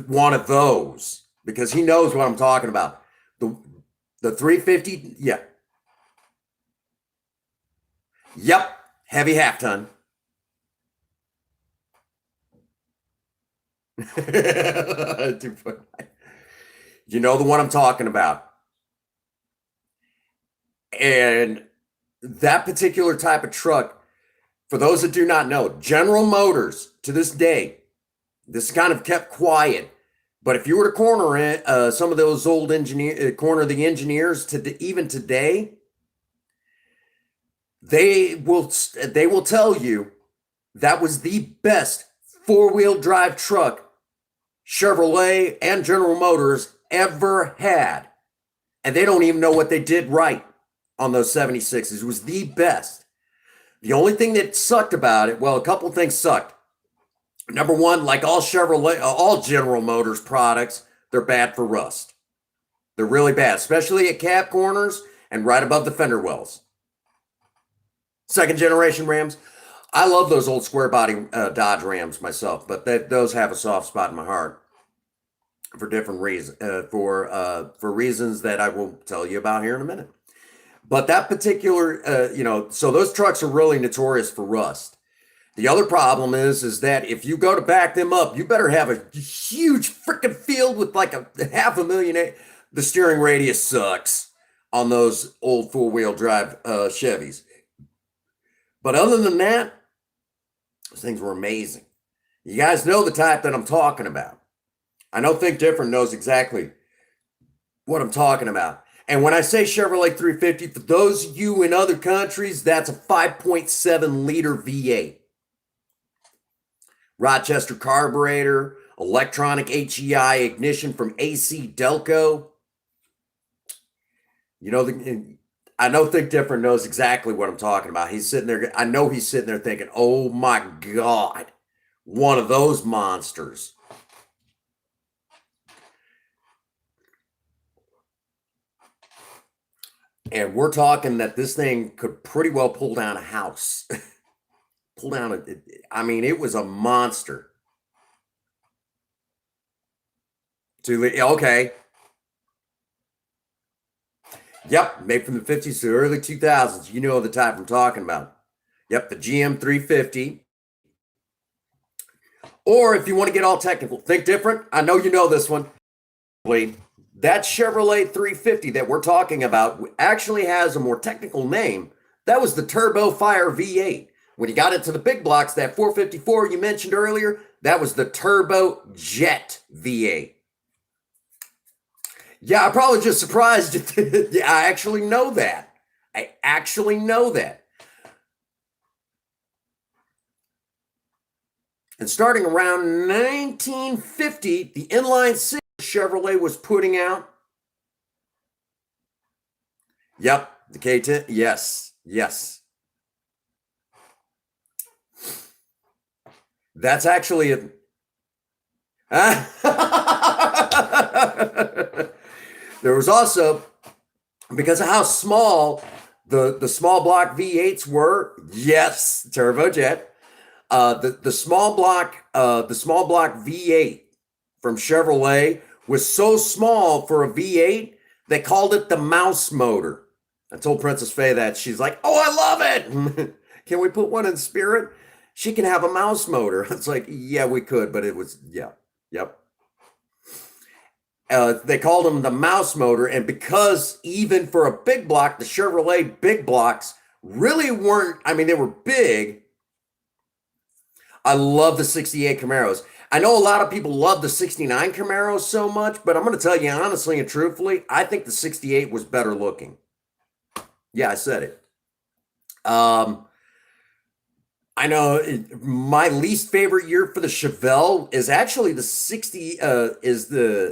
one of those. Because he knows what I'm talking about. The 350, yeah. Yep, heavy half ton. You know the one I'm talking about. And that particular type of truck, for those that do not know, General Motors to this day, this kind of kept quiet. But if you were to corner it, some of those old corner the engineers even today, they will tell you that was the best four-wheel drive truck Chevrolet and General Motors ever had. And they don't even know what they did right on those 76s. It was the best. The only thing that sucked about it, well, a couple of things sucked. Number one, like all General Motors products, they're bad for rust. They're really bad, especially at cab corners and right above the fender wells. Second generation Rams. I love those old square body Dodge Rams myself, but those have a soft spot in my heart for different reasons, for reasons that I will tell you about here in a minute. But that particular, so those trucks are really notorious for rust. The other problem is that if you go to back them up, you better have a huge freaking field with like a $500,000. The steering radius sucks on those old four-wheel drive Chevys. But other than that, those things were amazing. You guys know the type that I'm talking about. I know Think Different knows exactly what I'm talking about. And when I say Chevrolet 350, for those of you in other countries, that's a 5.7 liter V8. Rochester carburetor, electronic HEI ignition from AC Delco. You know, I know Think Different knows exactly what I'm talking about. He's sitting there, I know he's sitting there thinking, oh my God, one of those monsters. And we're talking that this thing could pretty well pull down a house. Pull down a, I mean, it was a monster. Okay. Yep, made from the 50s to the early 2000s. You know the type I'm talking about. Yep, the GM 350. Or if you want to get all technical, Think Different. I know you know this one. That Chevrolet 350 that we're talking about actually has a more technical name. That was the Turbo Fire V8. When you got into the big blocks, that 454 you mentioned earlier, that was the Turbo Jet V8. Yeah, I'm probably just surprised. Yeah, I actually know that. I actually know that. And starting around 1950, the inline six Chevrolet was putting out. Yep, the K10. Yes, yes. That's actually a. There was also, because of how small the small block V8s were. Yes, turbojet. The small block V8 from Chevrolet was so small for a V8 they called it the mouse motor. I told Princess Faye that. She's like, "Oh, I love it. Can we put one in Spirit? She can have a mouse motor." It's like, yeah, we could, but it was, yeah, yep. They called them the mouse motor, and because even for a big block, the Chevrolet big blocks really weren't. I mean, they were big. I love the 68 Camaros. I know a lot of people love the 69 Camaros so much, but I'm going to tell you honestly and truthfully, I think the 68 was better looking. Yeah, I said it. I know my least favorite year for the Chevelle is actually the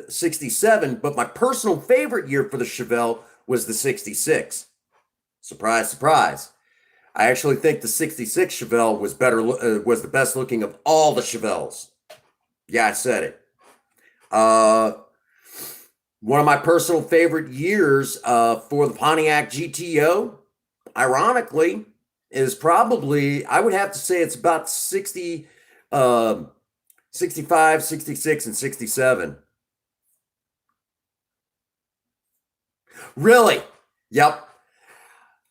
67, but my personal favorite year for the Chevelle was the 66. Surprise, surprise. I actually think the 66 Chevelle was was the best looking of all the Chevelles. Yeah, I said it. One of my personal favorite years for the Pontiac GTO, ironically, is probably, I would have to say it's about 60, 65, 66, and 67. Really? Yep.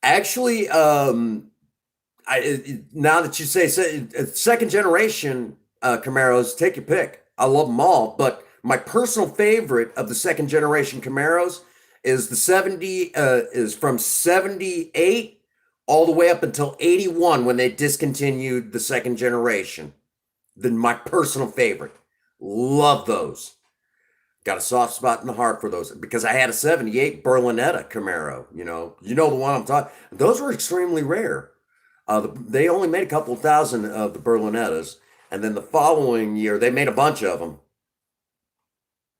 Actually, now that you say second generation Camaros, take your pick. I love them all, but my personal favorite of the second generation Camaros is the 70 is from 78 all the way up until 81 when they discontinued the second generation. Then my personal favorite. Love those. Got a soft spot in the heart for those because I had a 78 Berlinetta Camaro, you know the one I'm talking. Those were extremely rare. They only made a couple thousand of the Berlinettas, and then the following year they made a bunch of them.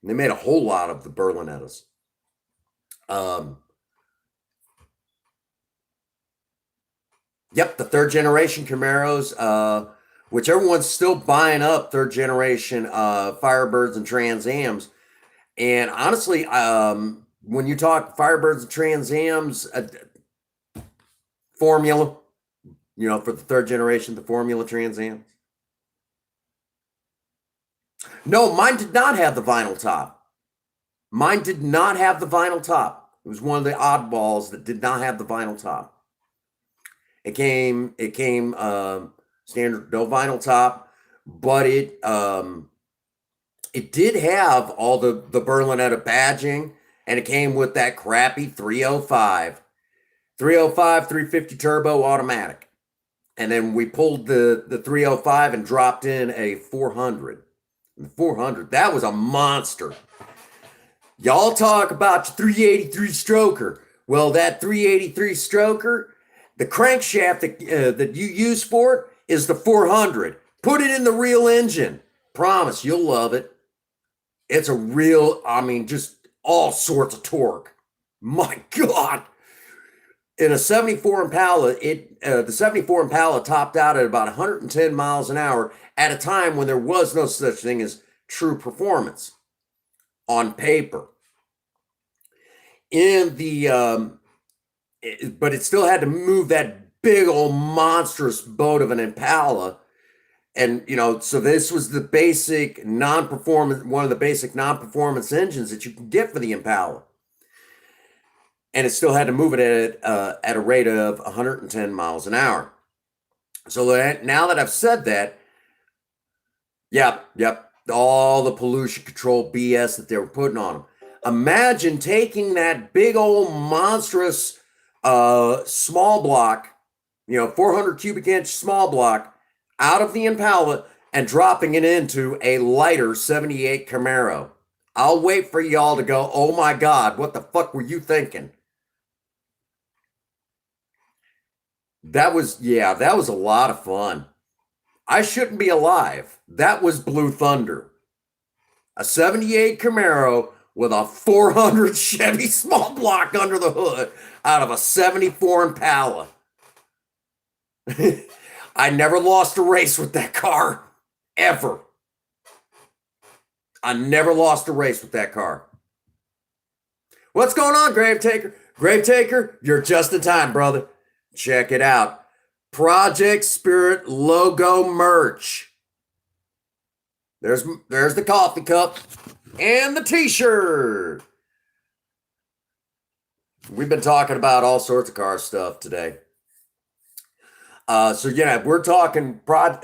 They made a whole lot of the Berlinettas. Yep, the third generation Camaros, which everyone's still buying up third generation Firebirds and Trans Ams. And honestly, when you talk Firebirds and Trans Ams, formula, for the third generation, the formula Trans Ams. No, mine did not have the vinyl top. Mine did not have the vinyl top. It was one of the oddballs that did not have the vinyl top. It came standard, no vinyl top, but it did have all the Berlinetta badging, and it came with that crappy 305, 350 turbo automatic. And then we pulled the 305 and dropped in a 400. 400. That was a monster. Y'all talk about your 383 stroker. Well, that 383 stroker, the crankshaft that you use for it is the 400. Put it in the real engine. Promise you'll love it. It's a real, I mean, just all sorts of torque. My God. In a 74 Impala, the 74 Impala topped out at about 110 miles an hour at a time when there was no such thing as true performance on paper. But it still had to move that big old monstrous boat of an Impala. And, so this was the basic non-performance, one of the basic non-performance engines that you can get for the Impala. And it still had to move it at a rate of 110 miles an hour. So now that I've said that, yep, all the pollution control BS that they were putting on them. Imagine taking that big old monstrous small block, 400 cubic inch small block out of the Impala and dropping it into a lighter 78 Camaro. I'll wait for y'all to go, oh my God, what the fuck were you thinking? That was a lot of fun. I shouldn't be alive. That was Blue Thunder. A 78 Camaro with a 400 Chevy small block under the hood out of a 74 Impala. I never lost a race with that car, ever. I never lost a race with that car. What's going on, Gravetaker? Gravetaker, you're just in time, brother. Check it out. Project Spirit logo merch. There's the coffee cup and the t-shirt. We've been talking about all sorts of car stuff today. So yeah, we're talking but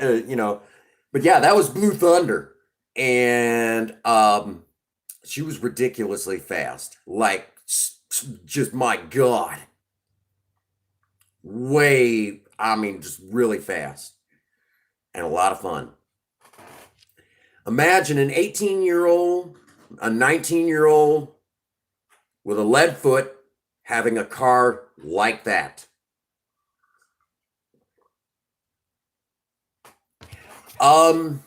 yeah, that was Blue Thunder. And she was ridiculously fast. Like, just my God. Just really fast. And a lot of fun. Imagine an 18-year-old, a 19-year-old with a lead foot having a car like that. I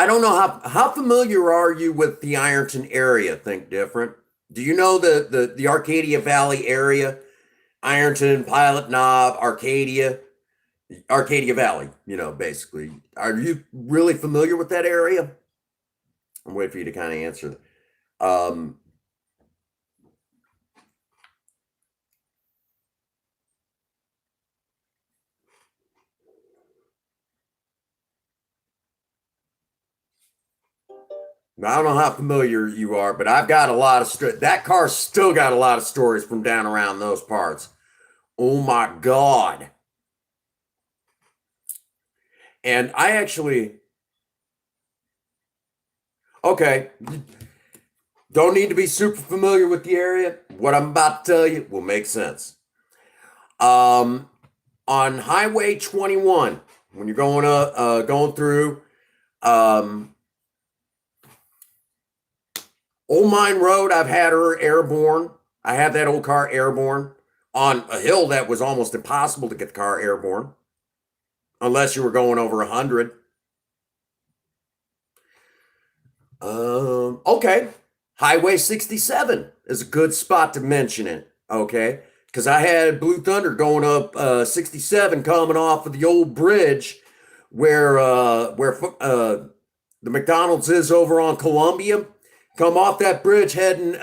don't know how familiar are you with the Ironton area? Think Different. Do you know the Arcadia Valley area? Ironton, Pilot Knob, Arcadia Valley, basically. Are you really familiar with that area? I'm waiting for you to kind of answer. I don't know how familiar you are, but I've got a lot of that car's still got a lot of stories from down around those parts. Oh my God. And I actually, okay, don't need to be super familiar with the area. What I'm about to tell you will make sense. On Highway 21, when you're going through Old Mine Road, I've had her airborne. I had that old car airborne on a hill that was almost impossible to get the car airborne unless you were going over 100. Okay. Highway 67 is a good spot to mention it. Okay. Because I had Blue Thunder going up 67 coming off of the old bridge where the McDonald's is over on Columbia. Come off that bridge heading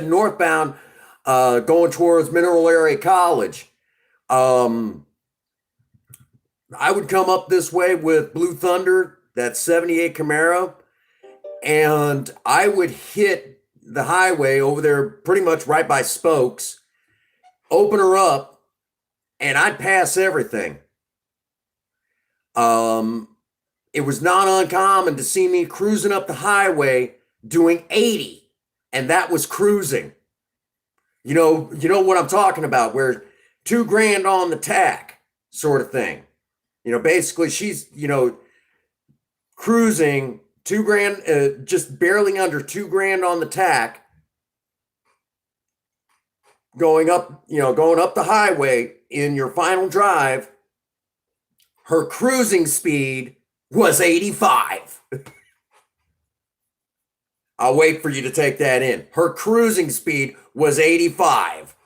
northbound, going towards Mineral Area College. I would come up this way with Blue Thunder, that 78 Camaro, and I would hit the highway over there pretty much right by Spokes, open her up, and I'd pass everything. It was not uncommon to see me cruising up the highway doing 80, and that was cruising. You know what I'm talking about, where $2,000 on the tack sort of thing. Basically she's, cruising 2 grand, just barely under 2 grand on the tack, going up, going up the highway in your final drive, her cruising speed was 85. I'll wait for you to take that in. Her cruising speed was 85.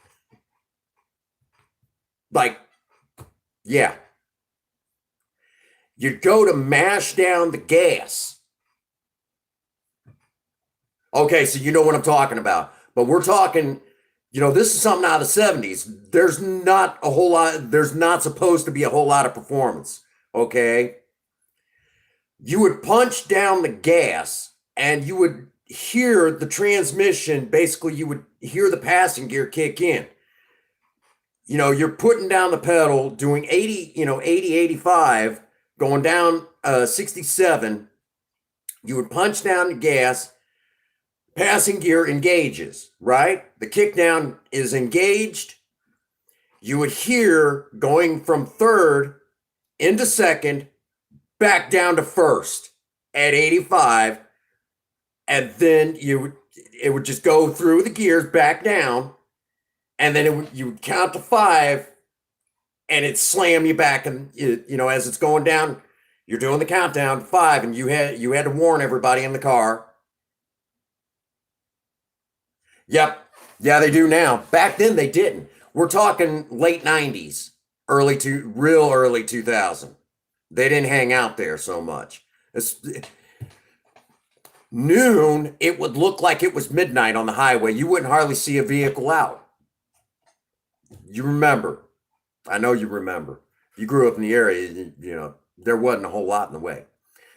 Like, yeah. You'd go to mash down the gas. Okay, so you know what I'm talking about. But we're talking, this is something out of the 70s. There's not a whole lot, there's not supposed to be a whole lot of performance. Okay? You would punch down the gas and you would hear the transmission. Basically, you would hear the passing gear kick in. You're putting down the pedal, doing 80, 85, going down 67. You would punch down the gas, passing gear engages, right? The kick down is engaged. You would hear going from third into second, back down to first at 85, and then it would just go through the gears back down, and then you would count to 5, and it'd slam you back, and as it's going down, you're doing the countdown to 5, and you had to warn everybody in the car. Yep, yeah, they do now. Back then they didn't. We're talking late 90s, real early 2000. They didn't hang out there so much. Noon, it would look like it was midnight on the highway. You wouldn't hardly see a vehicle out. You remember. I know you remember. If you grew up in the area, there wasn't a whole lot in the way.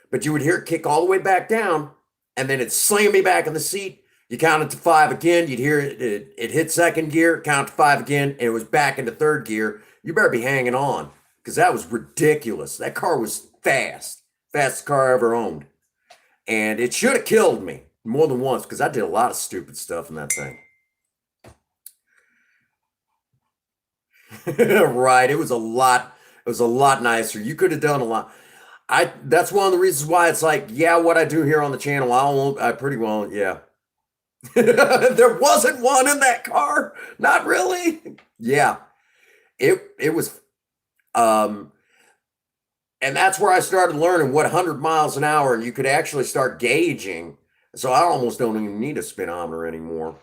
But you would hear it kick all the way back down, and then it'd slam me back in the seat. You counted to 5 again. You'd hear it hit second gear, count to 5 again, and it was back into third gear. You better be hanging on, because that was ridiculous. That car was fast. Fastest car I ever owned. And it should have killed me more than once, because I did a lot of stupid stuff in that thing. Right. It was a lot nicer. You could have done a lot. That's one of the reasons why it's like, yeah, what I do here on the channel, I pretty well, yeah. There wasn't one in that car. Not really. Yeah. It was, and that's where I started learning what 100 miles an hour, and you could actually start gauging. So I almost don't even need a speedometer anymore.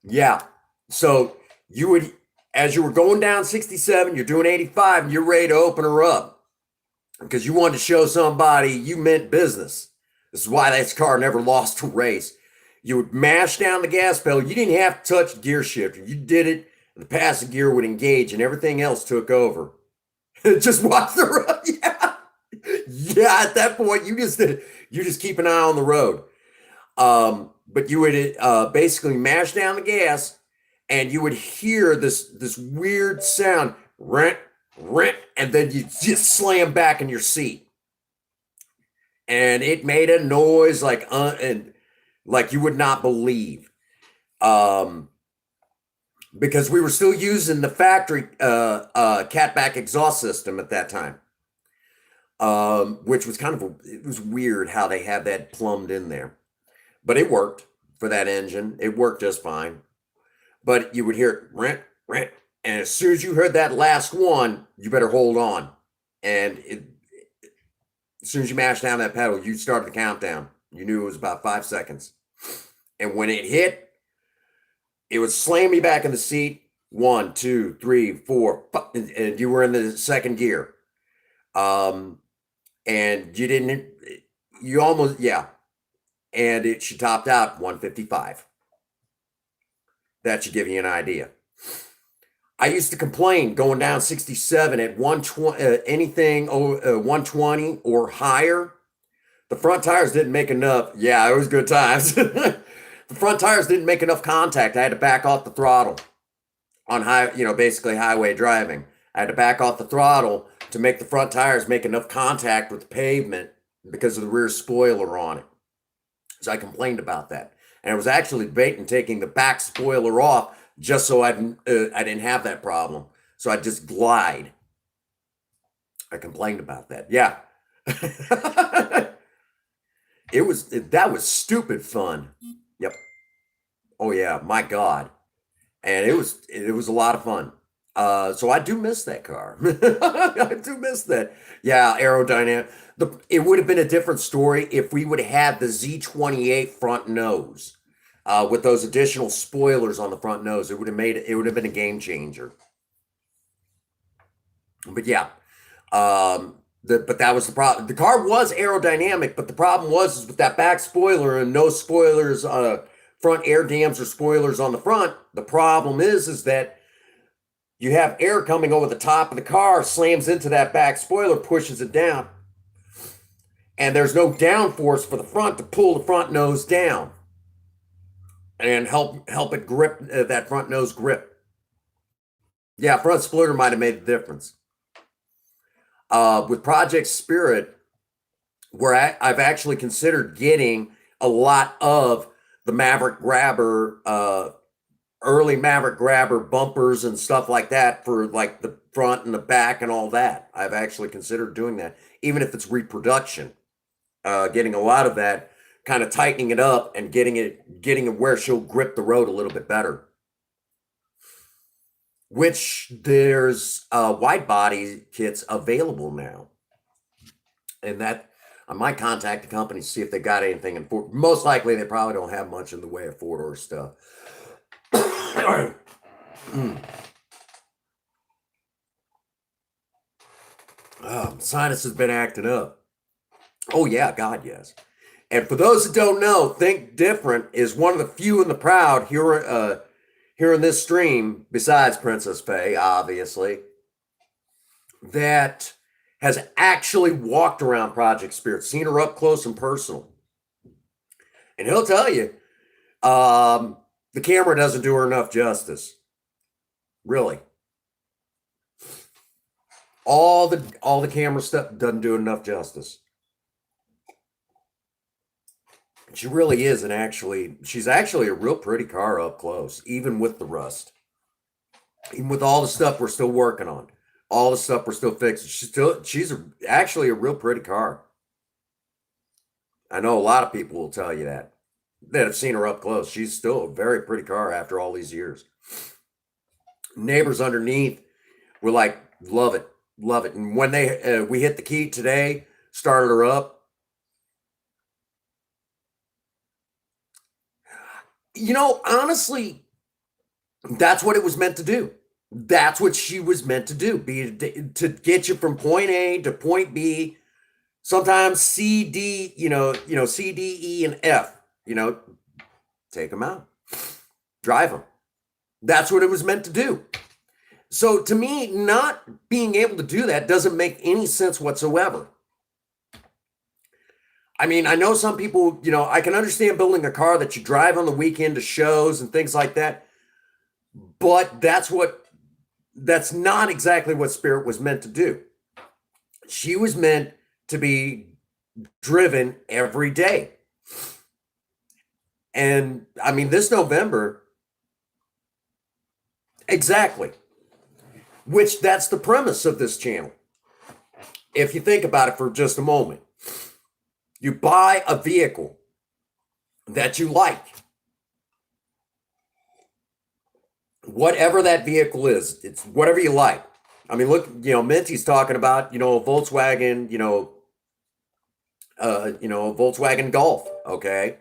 Yeah. So you would, as you were going down 67, you're doing 85, and you're ready to open her up because you wanted to show somebody you meant business. This is why this car never lost a race. You would mash down the gas pedal. You didn't have to touch the gear shifter. You did it. The passing gear would engage, and everything else took over. Just watch the road. Yeah. Yeah. At that point, you just keep an eye on the road. But you would basically mash down the gas, and you would hear this weird sound, rent, and then you just slam back in your seat, and it made a noise like you would not believe, because we were still using the factory catback exhaust system at that time, which was it was weird how they had that plumbed in there. But it worked for that engine. It worked just fine. But you would hear it, rent, and as soon as you heard that last one, you better hold on. And as soon as you mashed down that pedal, you started the countdown. You knew it was about 5 seconds. And when it hit, it would slam you back in the seat. 1, 2, 3, 4, 5, and you were in the second gear. And you almost, yeah. And she topped out 155. That should give you an idea. I used to complain going down 67 at 120, anything 120 or higher. The front tires didn't make enough. Yeah, it was good times. The front tires didn't make enough contact. I had to back off the throttle on basically highway driving. I had to back off the throttle to make the front tires make enough contact with the pavement because of the rear spoiler on it. So I complained about that, and I was actually debating taking the back spoiler off just so I didn't have that problem. So I just glide. I complained about that. Yeah. That was stupid fun. Yep. Oh yeah, my God. And it was a lot of fun. So I do miss that car. I do miss that. Yeah, aerodynamic. It would have been a different story if we would have had the Z28 front nose with those additional spoilers on the front nose. It would have been a game changer. But yeah, but that was the problem. The car was aerodynamic, but the problem was is with that back spoiler and no spoilers, front air dams or spoilers on the front. The problem is that you have air coming over the top of the car, slams into that back spoiler, pushes it down, and there's no downforce for the front to pull the front nose down and help it grip that front nose grip. Yeah, front splitter might have made the difference. With Project Spirit, where I've actually considered getting a lot of the Maverick Grabber, early Maverick Grabber bumpers and stuff like that for like the front and the back and all that. I've actually considered doing that, even if it's reproduction. Getting a lot of that, kind of tightening it up and getting it where she'll grip the road a little bit better. Which there's wide body kits available now, and that I might contact the company to see if they got anything in Ford. Most likely, they probably don't have much in the way of four-door stuff. Sinus has been acting up. Oh yeah, God yes. And for those that don't know, Think Different is one of the few in the proud here in this stream, besides Princess Faye, obviously, that has actually walked around Project Spirit, seen her up close and personal. And he'll tell you, the camera doesn't do her enough justice. Really. All the camera stuff doesn't do enough justice. She really is, she's actually a real pretty car up close, even with the rust. Even with all the stuff we're still working on, all the stuff we're still fixing. Actually a real pretty car. I know a lot of people will tell you that have seen her up close. She's still a very pretty car after all these years. Neighbors underneath were like, love it, love it. And when we hit the key today, started her up. Honestly, that's what it was meant to do. That's what she was meant to do, to get you from point A to point B. Sometimes C, D, C, D, E, and F. Take them out, drive them. That's what it was meant to do. So to me, not being able to do that doesn't make any sense whatsoever. I mean, I know some people, I can understand building a car that you drive on the weekend to shows and things like that, but that's not exactly what Spirit was meant to do. She was meant to be driven every day. And I mean, this November, exactly, which that's the premise of this channel. If you think about it for just a moment, you buy a vehicle that you like, whatever that vehicle is, it's whatever you like. I mean, look, Minty's talking about, a Volkswagen, a Volkswagen Golf. Okay.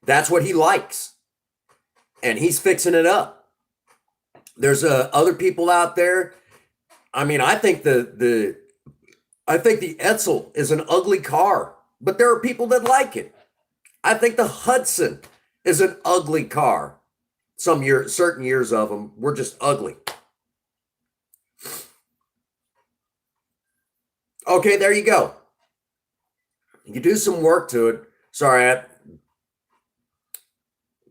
That's what he likes. And he's fixing it up. There's other people out there. I mean, I think the Edsel is an ugly car, but there are people that like it. I think the Hudson is an ugly car. Certain years of them were just ugly. Okay, there you go. You do some work to it. Sorry,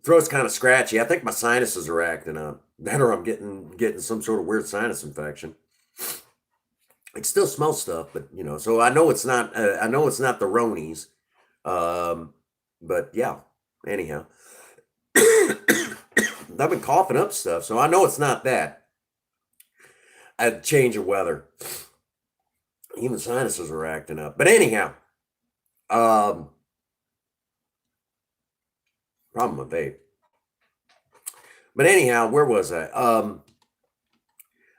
throat's kind of scratchy. I think my sinuses are acting up. That or I'm getting some sort of weird sinus infection. It still smells stuff, but so I know it's not. I know it's not the Ronies. But yeah. Anyhow, I've been coughing up stuff, so I know it's not that. a change of weather. Even sinuses are acting up. But anyhow, problem with vape. But anyhow, where was I?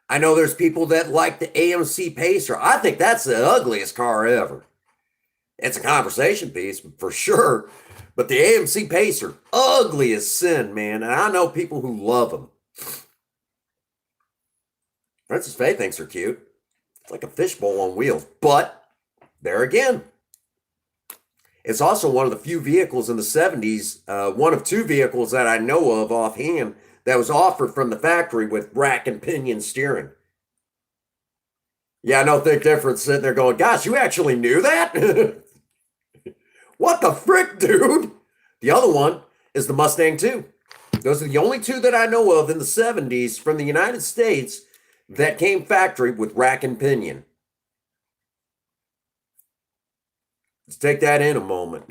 I know there's people that like the AMC Pacer. I think that's the ugliest car ever. It's a conversation piece for sure. But the AMC Pacer, ugly as sin, man. And I know people who love them. Princess Faye thinks they're cute. It's like a fishbowl on wheels. But there again, it's also one of the few vehicles in the 70s, one of two vehicles that I know of offhand that was offered from the factory with rack and pinion steering. Yeah, I know Thick Difference sitting there going, gosh, you actually knew that? What the frick, dude? The other one is the Mustang II. Those are the only two that I know of in the 70s from the United States that came factory with rack and pinion. Let's take that in a moment.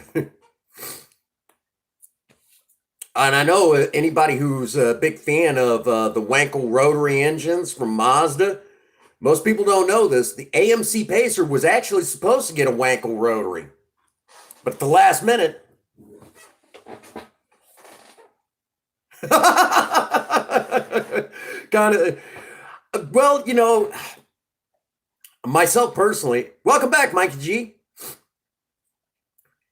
And I know anybody who's a big fan of the Wankel rotary engines from Mazda, most people don't know this. The AMC Pacer was actually supposed to get a Wankel rotary. But at the last minute, kind of, well, you know, myself personally, welcome back, Mikey G.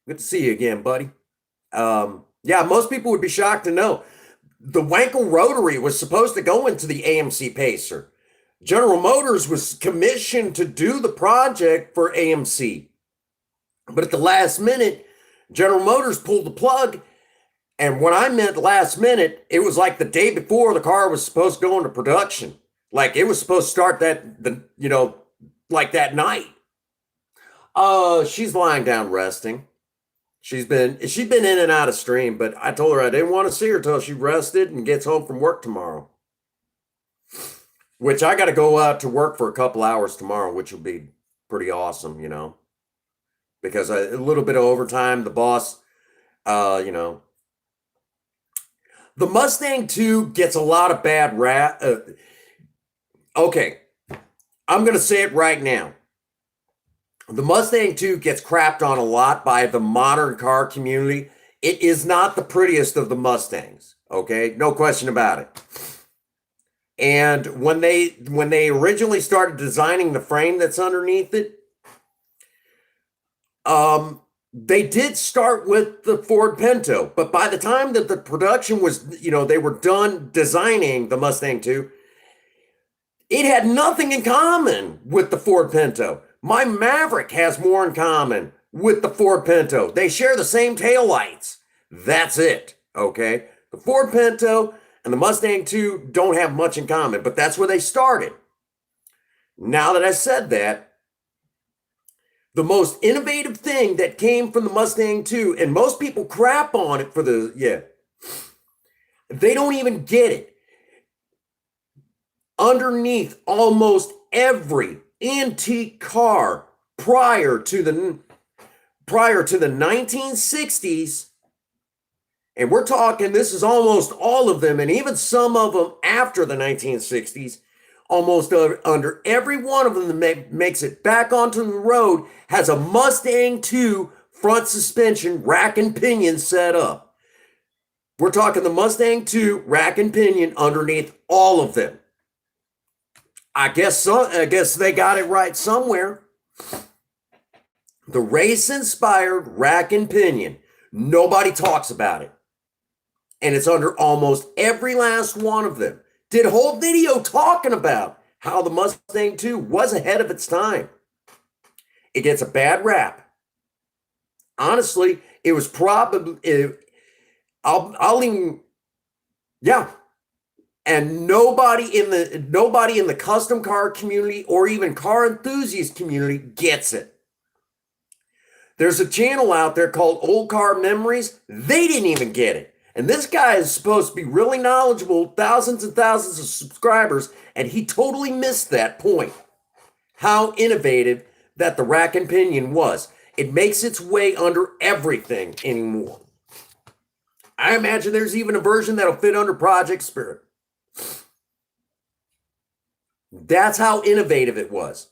Good to see you again, buddy. Yeah, most people would be shocked to know the Wankel rotary was supposed to go into the AMC Pacer. General Motors was commissioned to do the project for AMC. But at the last minute, General Motors pulled the plug. And when I meant last minute, it was like the day before the car was supposed to go into production. Like it was supposed to start like that night. She's lying down resting. She's been in and out of stream, but I told her I didn't want to see her till she rested and gets home from work tomorrow. Which I got to go out to work for a couple hours tomorrow, which will be pretty awesome, you know. Because a little bit of overtime, the boss, you know. The Mustang II gets a lot of bad rap. Okay, I'm going to say it right now. The Mustang II gets crapped on a lot by the modern car community. It is not the prettiest of the Mustangs, okay? No question about it. And when they originally started designing the frame that's underneath it, they did start with the Ford Pinto, but by the time that the production was, you know, they were done designing the Mustang II, it had nothing in common with the Ford Pinto. My Maverick has more in common with the Ford Pinto. They share the same taillights. That's it, okay? The Ford Pinto and the Mustang II don't have much in common, but that's where they started. Now that I said that, the most innovative thing that came from the Mustang II, and most people crap on it for they don't even get it. Underneath almost every antique car prior to the 1960s, and we're talking this is almost all of them, and even some of them after the 1960s, almost under every one of them that makes it back onto the road has a Mustang II front suspension rack and pinion set up. We're talking the Mustang II rack and pinion underneath all of them. I guess they got it right somewhere. The race-inspired rack and pinion. Nobody talks about it. And it's under almost every last one of them. Did a whole video talking about how the Mustang II was ahead of its time. It gets a bad rap. Honestly, it was probably, I'll even, yeah. And nobody in the custom car community or even car enthusiast community gets it. There's a channel out there called Old Car Memories. They didn't even get it. And this guy is supposed to be really knowledgeable, thousands and thousands of subscribers, and he totally missed that point. How innovative that the rack and pinion was. It makes its way under everything anymore. I imagine there's even a version that'll fit under Project Spirit. That's how innovative it was.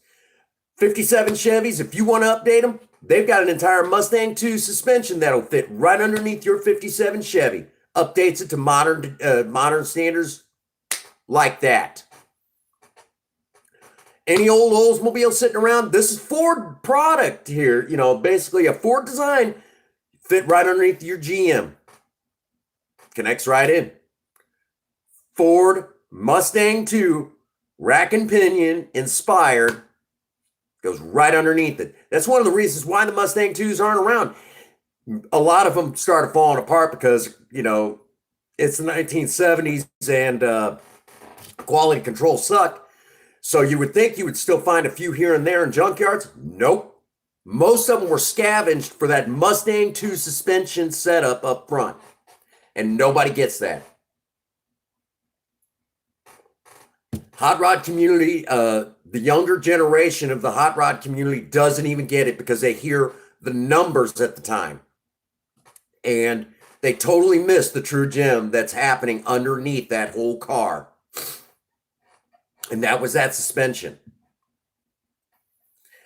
57 Chevys, if you want to update them, they've got an entire Mustang 2 suspension that'll fit right underneath your 57 Chevy. Updates it to modern standards like that. Any old Oldsmobile sitting around, this is Ford product here. Basically a Ford design, fit right underneath your GM. Connects right in. Ford Mustang 2, rack and pinion, inspired, goes right underneath it. That's one of the reasons why the Mustang 2s aren't around. A lot of them started falling apart because, it's the 1970s and quality control sucked. So you would think you would still find a few here and there in junkyards. Nope. Most of them were scavenged for that Mustang 2 suspension setup up front. And nobody gets that. Hot rod community, the younger generation of the hot rod community doesn't even get it because they hear the numbers at the time. And they totally miss the true gem that's happening underneath that whole car. And that was that suspension.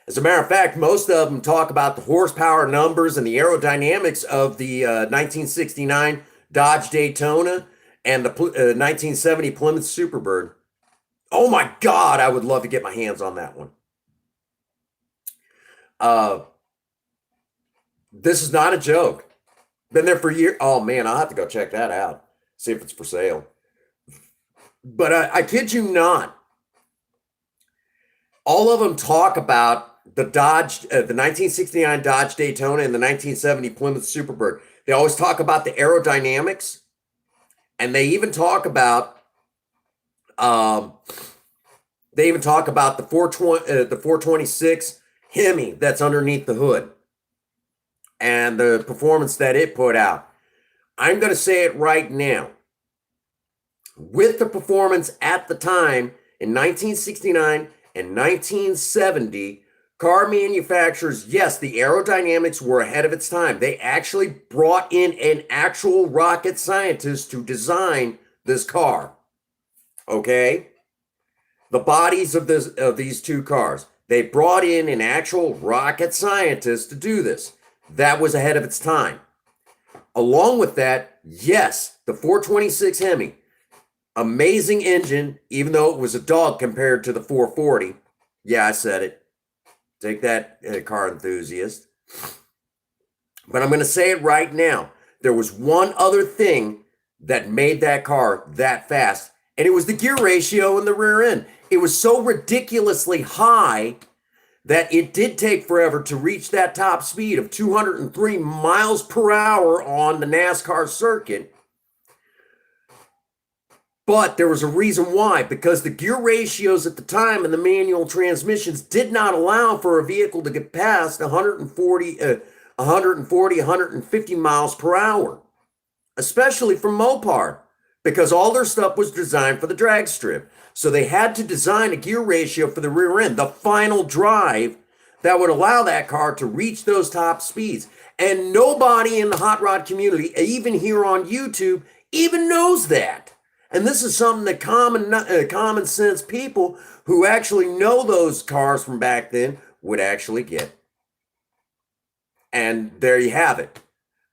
As a matter of fact, most of them talk about the horsepower numbers and the aerodynamics of the 1969 Dodge Daytona and the 1970 Plymouth Superbird. Oh my God, I would love to get my hands on that one. This is not a joke. Been there for years. Oh man, I'll have to go check that out. See if it's for sale. But I kid you not. All of them talk about the the 1969 Dodge Daytona and the 1970 Plymouth Superbird. They always talk about the aerodynamics, and they even talk about the 426 Hemi that's underneath the hood and the performance that it put out. I'm going to say it right now. With the performance at the time in 1969 and 1970, car manufacturers, yes, the aerodynamics were ahead of its time. They actually brought in an actual rocket scientist to design this car. Okay? The bodies of these two cars. They brought in an actual rocket scientist to do this. That was ahead of its time. Along with that, yes, the 426 Hemi, amazing engine, even though it was a dog compared to the 440. Yeah, I said it. Take that, car enthusiast. But I'm going to say it right now. There was one other thing that made that car that fast, and it was the gear ratio in the rear end. It was so ridiculously high that it did take forever to reach that top speed of 203 miles per hour on the NASCAR circuit. But there was a reason why, because the gear ratios at the time and the manual transmissions did not allow for a vehicle to get past 150 miles per hour, especially from Mopar, because all their stuff was designed for the drag strip. So they had to design a gear ratio for the rear end, the final drive, that would allow that car to reach those top speeds. And nobody in the hot rod community, even here on YouTube, even knows that. And this is something that common sense people who actually know those cars from back then would actually get. And there you have it.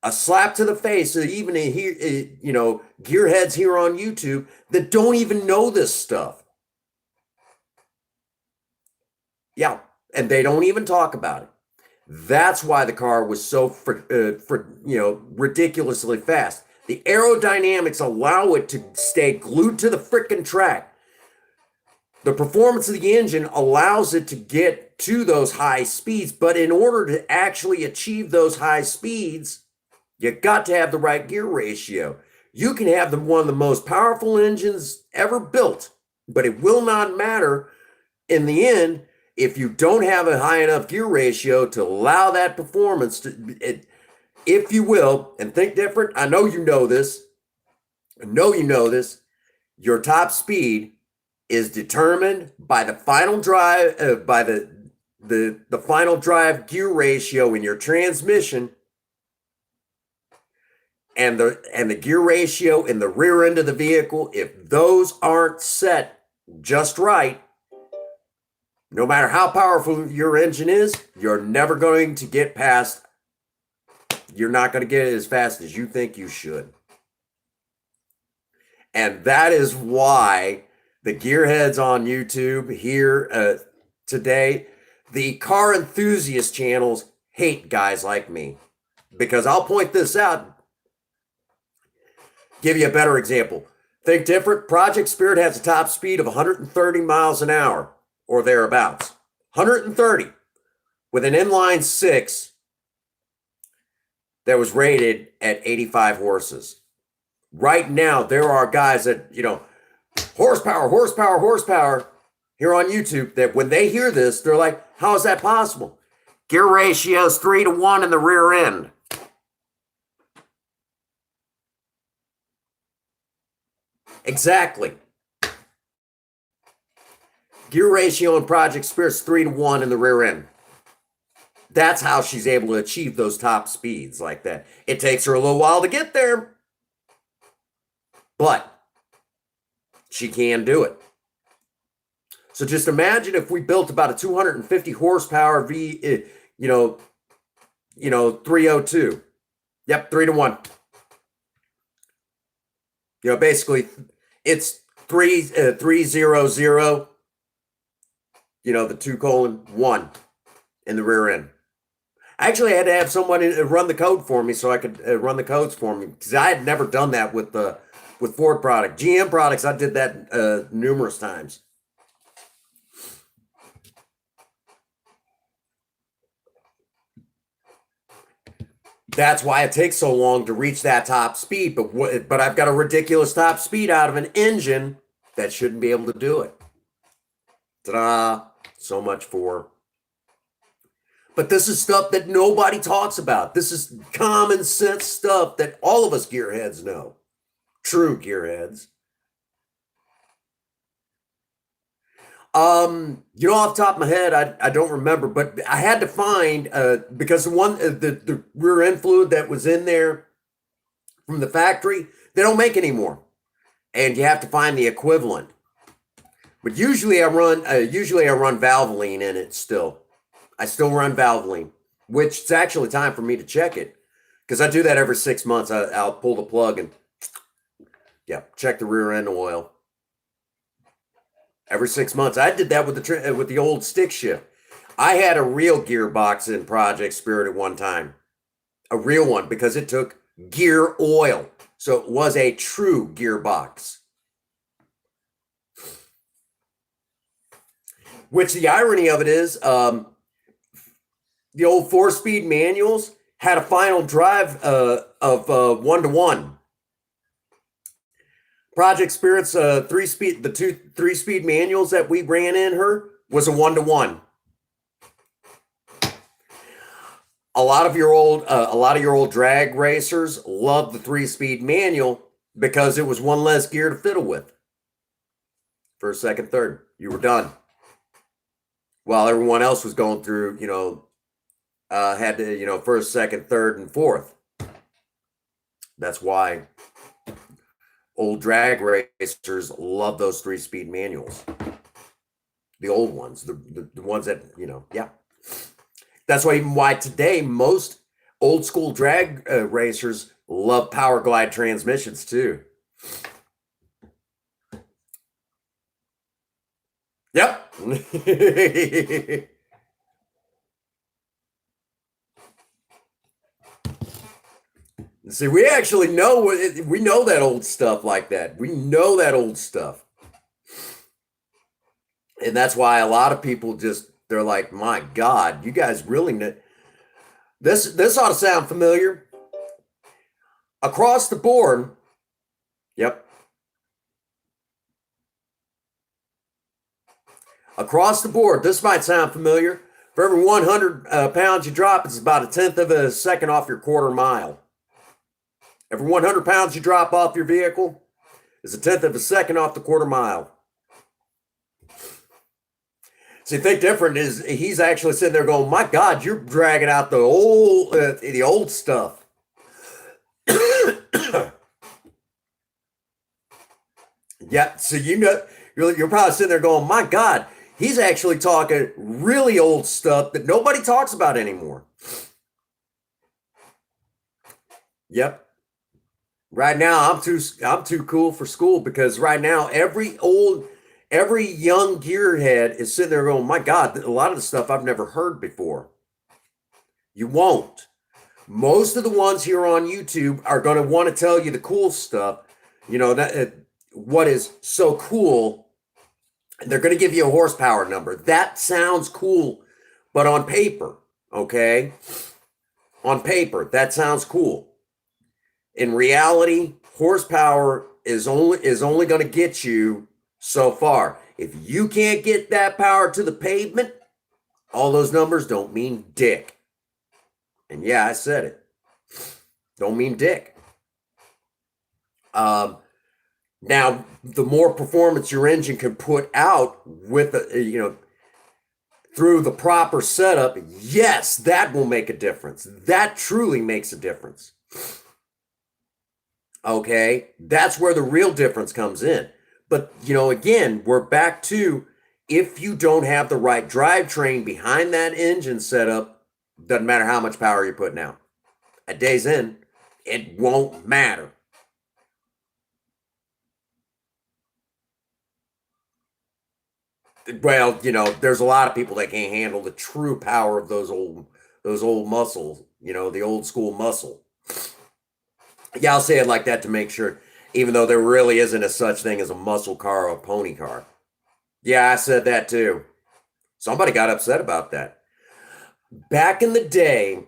A slap to the face of even gearheads here on YouTube that don't even know this stuff. Yeah, and they don't even talk about it. That's why the car was so ridiculously fast. The aerodynamics allow it to stay glued to the frickin' track. The performance of the engine allows it to get to those high speeds, but in order to actually achieve those high speeds, you got to have the right gear ratio. You can have one of the most powerful engines ever built, but it will not matter in the end if you don't have a high enough gear ratio to allow that performance to... If you will, and think different, I know you know this. Your top speed is determined by the final drive, by the final drive gear ratio in your transmission, and the gear ratio in the rear end of the vehicle. If those aren't set just right, No matter how powerful your engine is, you're never going to get past, you're not going to get it as fast as you think you should. And that is why the gearheads on YouTube here today, the car enthusiast channels hate guys like me. Because I'll point this out, give you a better example. Think different. Project Spirit has a top speed of 130 miles an hour or thereabouts. 130 with an inline six that was rated at 85 horses. Right now, there are guys that, horsepower here on YouTube that when they hear this, they're like, how is that possible? Gear ratio is 3-to-1 in the rear end. Exactly. Gear ratio in Project Spirit's 3-to-1 in the rear end. That's how she's able to achieve those top speeds like that. It takes her a little while to get there, but she can do it. So just imagine if we built about a 250 horsepower 302. Yep, 3-to-1. Basically it's 300, the 2:1 in the rear end. Actually, I had to have someone run the code for me so I could run the codes for me because I had never done that with Ford product. GM products, I did that numerous times. That's why it takes so long to reach that top speed. But I've got a ridiculous top speed out of an engine that shouldn't be able to do it. Ta-da! So much for. But this is stuff that nobody talks about. This is common sense stuff that all of us gearheads know. True gearheads. Off the top of my head, I don't remember, but I had to find because the rear end fluid that was in there from the factory, they don't make anymore, and you have to find the equivalent. But usually I run Valvoline in it still. I still run Valvoline, which it's actually time for me to check it because I do that every 6 months. I'll pull the plug and check the rear end oil. Every 6 months. I did that with the old stick shift. I had a real gearbox in Project Spirit at one time. A real one because it took gear oil. So it was a true gearbox. Which the irony of it is, the old 4-speed manuals had a final drive of 1-to-1. Project Spirit's 3-speed, the 3-speed manuals that we ran in her was a 1-to-1. A lot of your old drag racers loved the 3-speed manual because it was one less gear to fiddle with. First, second, third, you were done. While everyone else was going through, had to, first, second, third, and fourth. That's why old drag racers love those 3-speed manuals. The old ones, the ones that, That's why today most old school drag racers love Power Glide transmissions too. Yep. See, we actually know we know that old stuff like that. We know that old stuff. And that's why a lot of people they're like, my God, you guys really know. This ought to sound familiar. Across the board. Yep. Across the board, this might sound familiar. For every 100 pounds you drop, it's about 1/10 of a second off your quarter mile. Every 100 pounds you drop off your vehicle is 1/10 of a second off the quarter mile. See, Think Different is he's actually sitting there going, my God, you're dragging out the old stuff. Yeah, so you're probably sitting there going, my God, He's actually talking really old stuff that nobody talks about anymore. Yep. Right now, I'm too cool for school because right now every young gearhead is sitting there going, "My God, a lot of the stuff I've never heard before." You won't. Most of the ones here on YouTube are going to want to tell you the cool stuff. You know that what is so cool. They're going to give you a horsepower number. That sounds cool, but on paper, okay, on paper that sounds cool. In reality, horsepower is only going to get you so far. If you can't get that power to the pavement, all those numbers don't mean dick. And yeah, I said it. Don't mean dick. Um, Now, the more performance your engine can put out with through the proper setup, yes, that will make a difference. That truly makes a difference. Okay, that's where the real difference comes in. But again, we're back to if you don't have the right drivetrain behind that engine setup, doesn't matter how much power you're putting out. At day's end, it won't matter. Well, there's a lot of people that can't handle the true power of those old muscles, the old school muscle. Yeah, I'll say it like that to make sure, even though there really isn't a such thing as a muscle car or a pony car. Yeah, I said that too. Somebody got upset about that. Back in the day,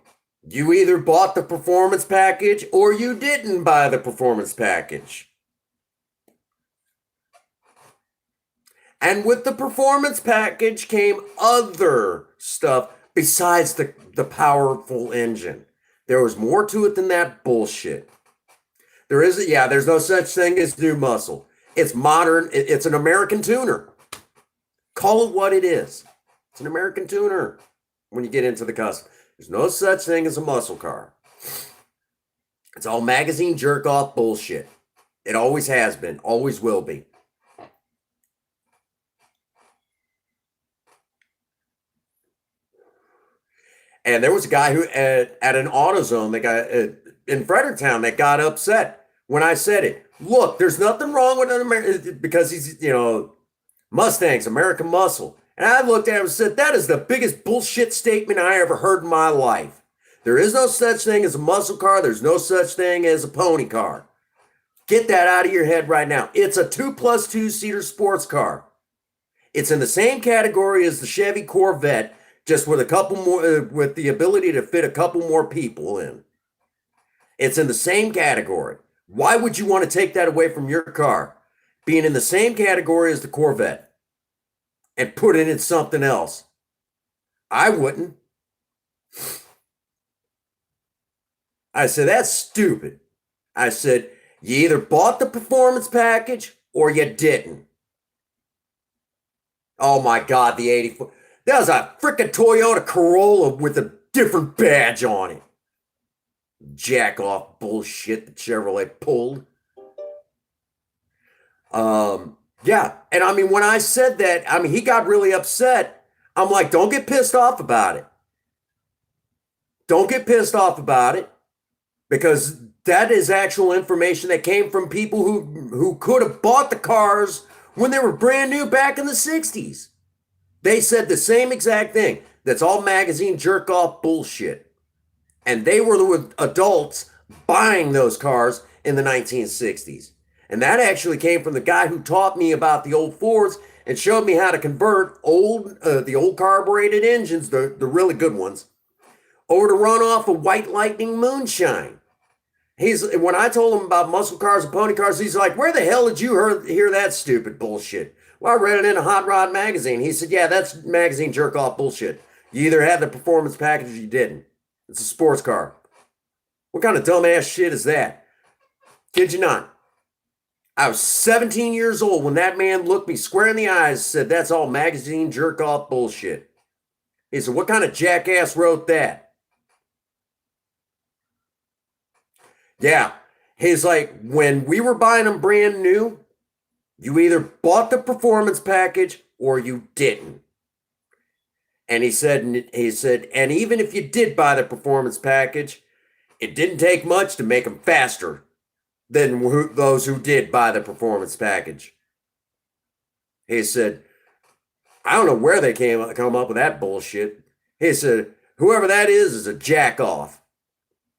you either bought the performance package or you didn't buy the performance package. And with the performance package came other stuff besides the powerful engine. There was more to it than that bullshit. There's no such thing as new muscle. It's modern, it's an American tuner. Call it what it is. It's an American tuner when you get into the custom. There's no such thing as a muscle car. It's all magazine jerk off bullshit. It always has been, always will be. And there was a guy who at an AutoZone that got in Fredericktown that got upset when I said it. Look, there's nothing wrong with an American because he's Mustangs, American muscle. And I looked at him and said, that is the biggest bullshit statement I ever heard in my life. There is no such thing as a muscle car. There's no such thing as a pony car. Get that out of your head right now. It's a 2+2 seater sports car. It's in the same category as the Chevy Corvette, just with a couple more, with the ability to fit a couple more people in. It's in the same category. Why would you want to take that away from your car? Being in the same category as the Corvette and put it in something else. I wouldn't. I said, that's stupid. I said, you either bought the performance package or you didn't. Oh my God, the 84. That was a freaking Toyota Corolla with a different badge on it. Jack off bullshit that Chevrolet pulled. Yeah, and I mean, when I said that, I mean, he got really upset. I'm like, don't get pissed off about it. Don't get pissed off about it because that is actual information that came from people who could have bought the cars when they were brand new back in the 60s. They said the same exact thing. That's all magazine jerk off bullshit. And they were the adults buying those cars in the 1960s. And that actually came from the guy who taught me about the old Fords and showed me how to convert the old carbureted engines, the really good ones, over to run off of White Lightning moonshine. When I told him about muscle cars and pony cars, he's like, where the hell did you hear that stupid bullshit? Well, I read it in a Hot Rod magazine. He said, yeah, that's magazine jerk off bullshit. You either had the performance package or you didn't. It's a sports car. What kind of dumbass shit is that? Kid you not. I was 17 years old when that man looked me square in the eyes and said, that's all magazine jerk off bullshit. He said, what kind of jackass wrote that? Yeah. He's like, when we were buying them brand new, you either bought the performance package or you didn't. And and even if you did buy the performance package, it didn't take much to make them faster than those who did buy the performance package. He said, I don't know where they come up with that bullshit. He said, whoever that is a jack off.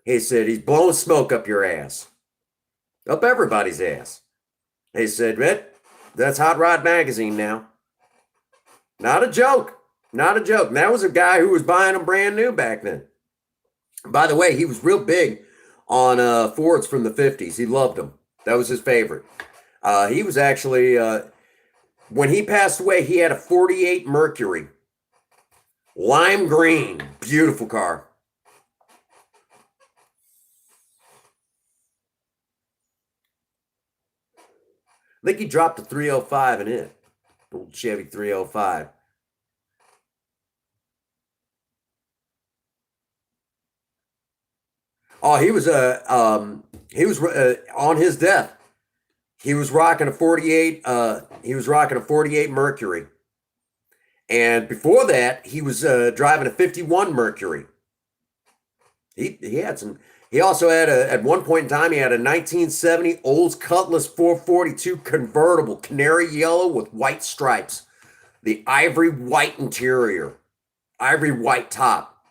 He said, he's blowing smoke up your ass. Up everybody's ass. He said, that's Hot Rod Magazine now. Not a joke. Not a joke. And that was a guy who was buying them brand new back then. By the way, he was real big on Fords from the 50s. He loved them. That was his favorite. He was actually, when he passed away, he had a 48 Mercury. Lime green. Beautiful car. I think he dropped a 305 in it. Old Chevy 305. Oh, he was on his death. He was rocking a 48 Mercury. And before that, he was driving a 51 Mercury. He had some. He also had at one point in time, he had a 1970 Olds Cutlass 442 convertible, canary yellow with white stripes, the ivory white interior, ivory white top.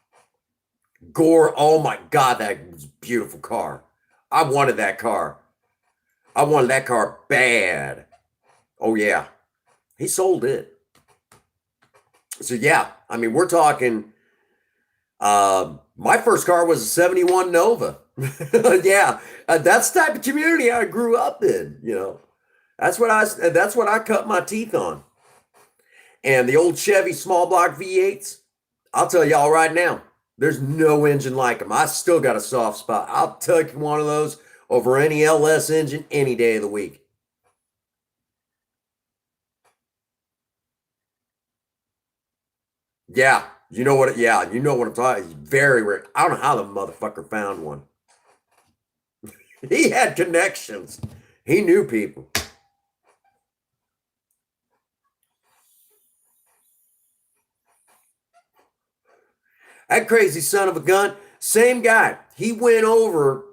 Gore, oh my God, that was a beautiful car. I wanted that car. I wanted that car bad. Oh yeah, he sold it. So yeah, I mean, we're talking. My first car was a 71 Nova. Yeah, that's the type of community I grew up in. You know, that's what I cut my teeth on. And the old Chevy small block V8s, I'll tell y'all right now, there's no engine like them. I still got a soft spot. I'll take one of those over any LS engine any day of the week. Yeah, you know what? Yeah, you know what I'm talking. It's very rare. I don't know how the motherfucker found one. He had connections. He knew people. That crazy son of a gun, same guy. He went over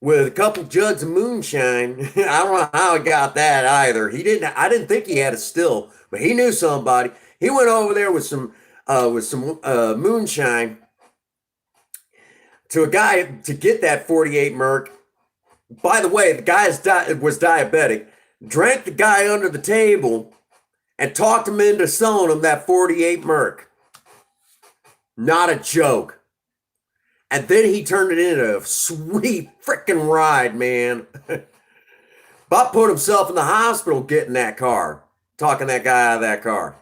with a couple jugs of moonshine. I don't know how he got that either. He didn't. I didn't think he had a still, but he knew somebody. He went over there with some moonshine to a guy to get that 48 Merc. By the way, the guy was diabetic. Drank the guy under the table and talked him into selling him that 48 Merc. Not a joke. And then he turned it into a sweet freaking ride, man. Bob put himself in the hospital getting that car, talking that guy out of that car.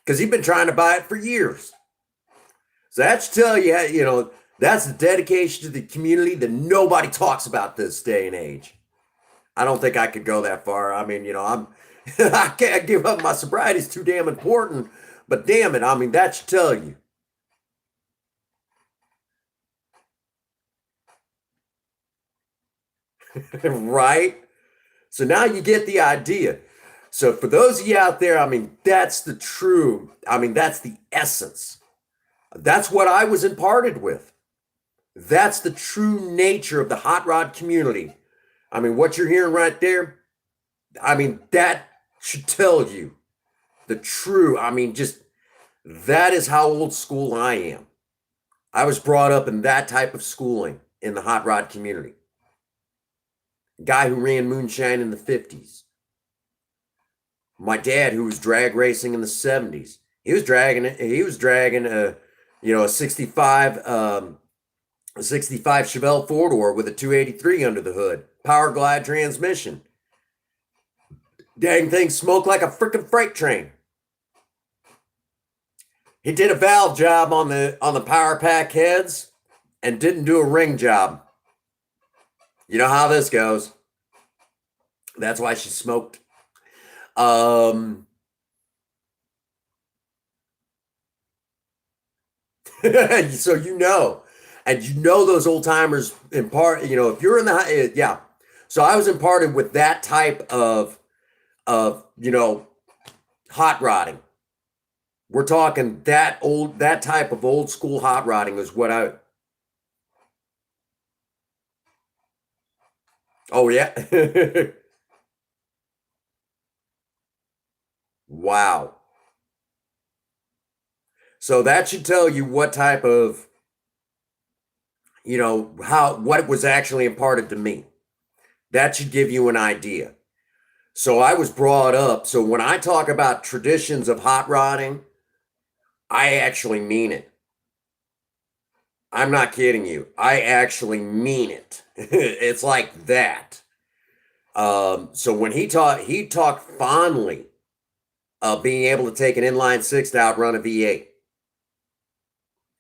Because he'd been trying to buy it for years. So that should tell you, you know, that's the dedication to the community that nobody talks about this day and age. I don't think I could go that far. I mean, you know, I can't give up my sobriety. It's too damn important. But damn it, I mean, that should tell you. Right? So now you get the idea. So for those of you out there, I mean, that's the that's the essence. That's what I was imparted with. That's the true nature of the hot rod community. I mean, what you're hearing right there, I mean, that should tell you the true, just that is how old school I am. I was brought up in that type of schooling in the hot rod community. Guy who ran moonshine in the 50s. My dad, who was drag racing in the 70s, he was dragging a 65 Chevelle four-door with a 283 under the hood, power glide transmission. Dang thing smoked like a freaking freight train. He did a valve job on the power pack heads and didn't do a ring job. You know how this goes. That's why she smoked. So you know, and you know those old timers in part, you know, if you're in the, yeah. So I was imparted with that type of hot rodding. We're talking that type of old school hot rodding is what I. Oh yeah. Wow. So that should tell you what type of, how what was actually imparted to me. That should give you an idea. So I was brought up. So when I talk about traditions of hot rodding, I actually mean it. I'm not kidding you. I actually mean it. It's like that. So when he talked fondly of being able to take an inline six to outrun a V8.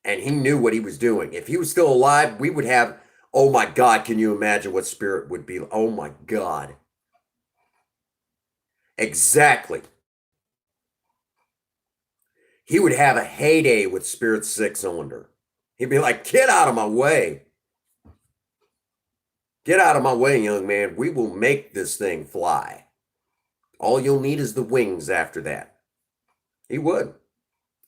And he knew what he was doing. If he was still alive, we would have, oh my God, can you imagine what Spirit would be? Oh my God. Exactly. He would have a heyday with Spirit's six cylinder. He'd be like, get out of my way. Get out of my way, young man. We will make this thing fly. All you'll need is the wings after that. He would.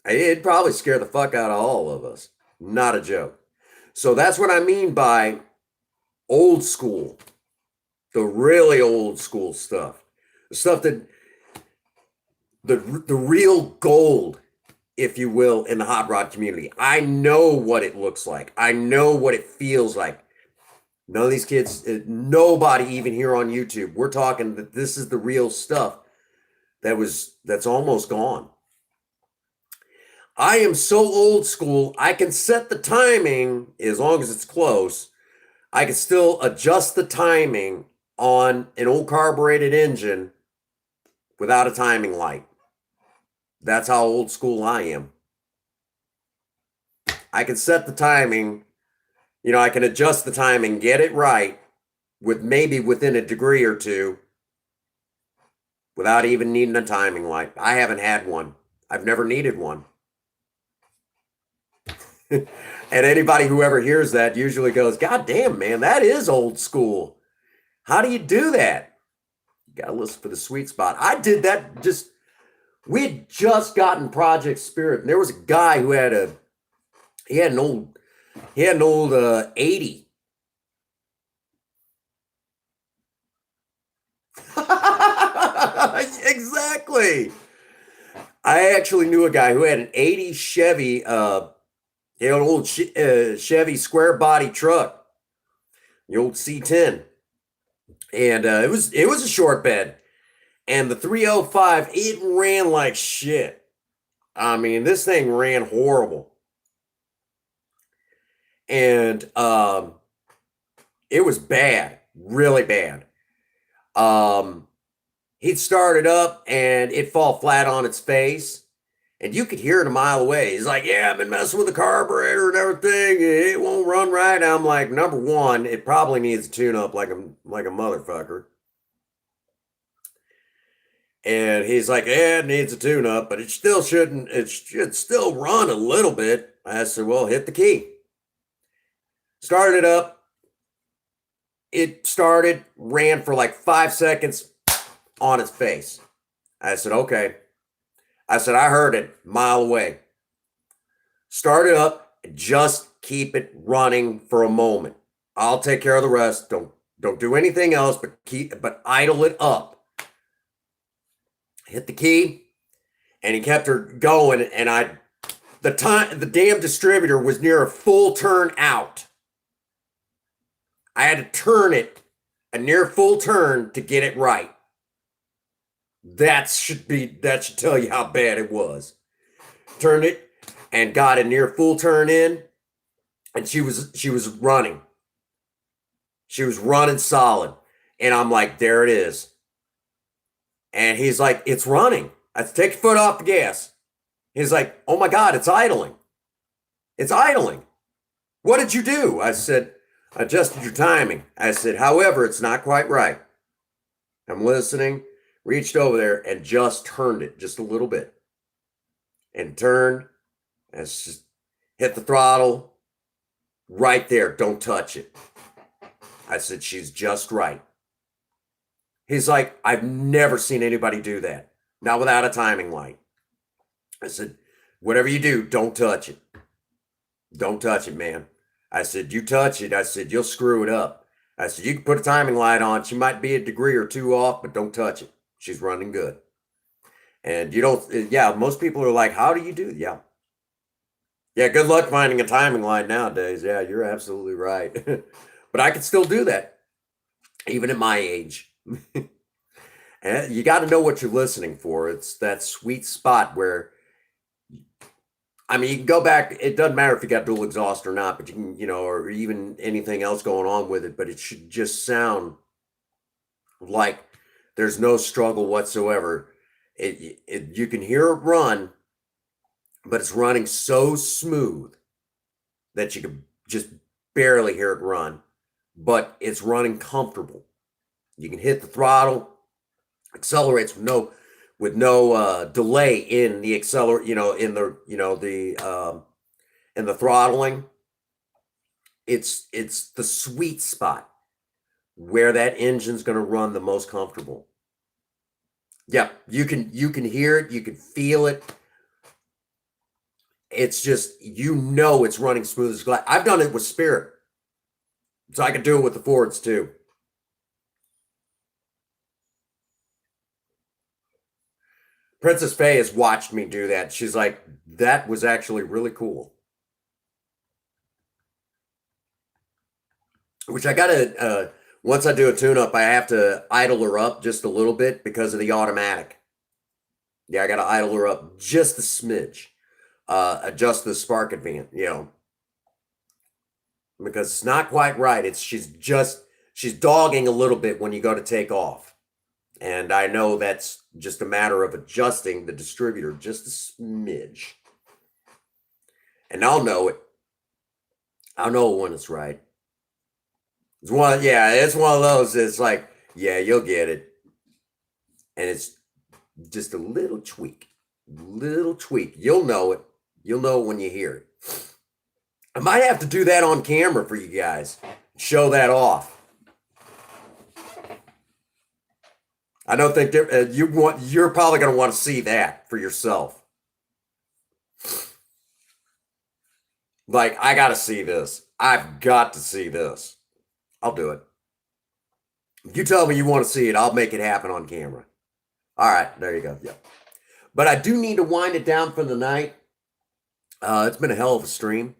It'd probably scare the fuck out of all of us. Not a joke. So that's what I mean by old school. The really old school stuff. The stuff that the real gold, if you will, in the hot rod community. I know what it looks like. I know what it feels like. None of these kids, nobody even here on YouTube. We're talking that this is the real stuff that's almost gone. I am so old school, I can set the timing as long as it's close. I can still adjust the timing on an old carbureted engine without a timing light. That's how old school I am. I can set the timing, I can adjust the timing, get it right with maybe within a degree or two without even needing a timing light. I haven't had one. I've never needed one. And anybody who ever hears that usually goes, God damn, man, that is old school. How do you do that? You got to listen for the sweet spot. I did that we had just gotten Project Spirit. And there was a guy who had an old 80. Exactly. I actually knew a guy who had an 80 Chevy, an old Chevy square body truck, the old C10, and it was a short bed, and the 305 it ran like shit. I mean, this thing ran horrible, and it was bad, really bad. He'd start it up and it'd fall flat on its face. And you could hear it a mile away. He's like, yeah, I've been messing with the carburetor and everything. It won't run right. And I'm like, number one, it probably needs a tune-up like a motherfucker. And he's like, yeah, it needs a tune-up, but it should still run a little bit. I said, well, hit the key. Started it up. It started, ran for like 5 seconds on its face. I said, okay. I said, I heard it a mile away. Start it up, just keep it running for a moment. I'll take care of the rest. Don't do anything else, but idle it up. Hit the key, and he kept her going, and the damn distributor was near a full turn out. I had to turn it a near full turn to get it right. That should tell you how bad it was. Turned it and got a near full turn in, and she was running. She was running solid. And I'm like, there it is. And he's like, it's running. I said, take your foot off the gas. He's like, oh my God, it's idling. It's idling. What did you do? I said, adjusted your timing. I said, however, it's not quite right. I'm listening. Reached over there and just turned it just a little bit. And turned. And just hit the throttle. Right there. Don't touch it. I said, she's just right. He's like, I've never seen anybody do that. not without a timing light. I said, whatever you do, don't touch it. Don't touch it, man. I said, you touch it. I said, you'll screw it up. I said, you can put a timing light on. She might be a degree or two off, but don't touch it. She's running good. And you don't, yeah, most people are like, how do you do it? Yeah. Yeah, good luck finding a timing light nowadays. Yeah, you're absolutely right. But I can still do that, even at my age. And you got to know what you're listening for. It's that sweet spot where, I mean, you can go back. It doesn't matter if you got dual exhaust or not, but you can, or even anything else going on with it, but it should just sound like there's no struggle whatsoever. You can hear it run, but it's running so smooth that you can just barely hear it run, but it's running comfortable. You can hit the throttle, accelerates with no delay in the in the throttling. It's the sweet spot where that engine's going to run the most comfortable. Yeah, you can hear it, you can feel it. It's just, it's running smooth as glass. I've done it with Spirit, so I can do it with the Fords too. Princess Faye has watched me do that. She's like, that was actually really cool. Which I gotta, once I do a tune-up, I have to idle her up just a little bit because of the automatic. Yeah, I gotta idle her up just a smidge. Adjust the spark advance, because it's not quite right. She's dogging a little bit when you go to take off. And I know that's just a matter of adjusting the distributor just a smidge. And I'll know it. I'll know when it's right. It's one of those. It's like, yeah, you'll get it. And it's just a little tweak. You'll know it. You'll know it when you hear it. I might have to do that on camera for you guys. Show that off. I don't think you're probably going to want to see that for yourself. Like, I got to see this. I've got to see this. I'll do it. If you tell me you want to see it, I'll make it happen on camera. All right, there you go. Yeah. But I do need to wind it down for the night. It's been a hell of a stream.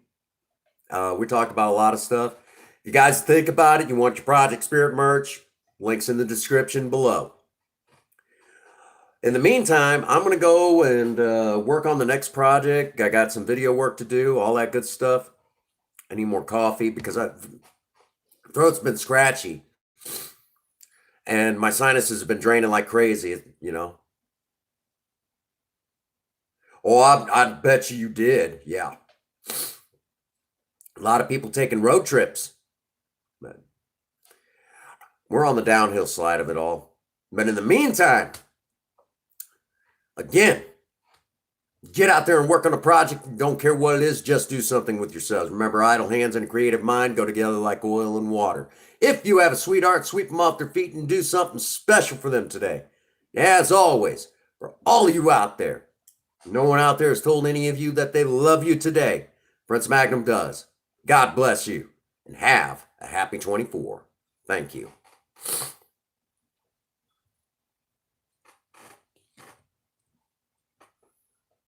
We talked about a lot of stuff. If you guys think about it, you want your Project Spirit merch, links in the description below. In the meantime, I'm going to go and work on the next project. I got some video work to do, all that good stuff. I need more coffee because throat's been scratchy. And my sinuses have been draining like crazy, Oh, I bet you did. Yeah. A lot of people taking road trips. But we're on the downhill slide of it all. But in the meantime, again, get out there and work on a project. Don't care what it is, just do something with yourselves. Remember, idle hands and a creative mind go together like oil and water. If you have a sweetheart, sweep them off their feet and do something special for them today. As always, for all of you out there, no one out there has told any of you that they love you today. Prince Magnum does. God bless you and have a happy 24. Thank you.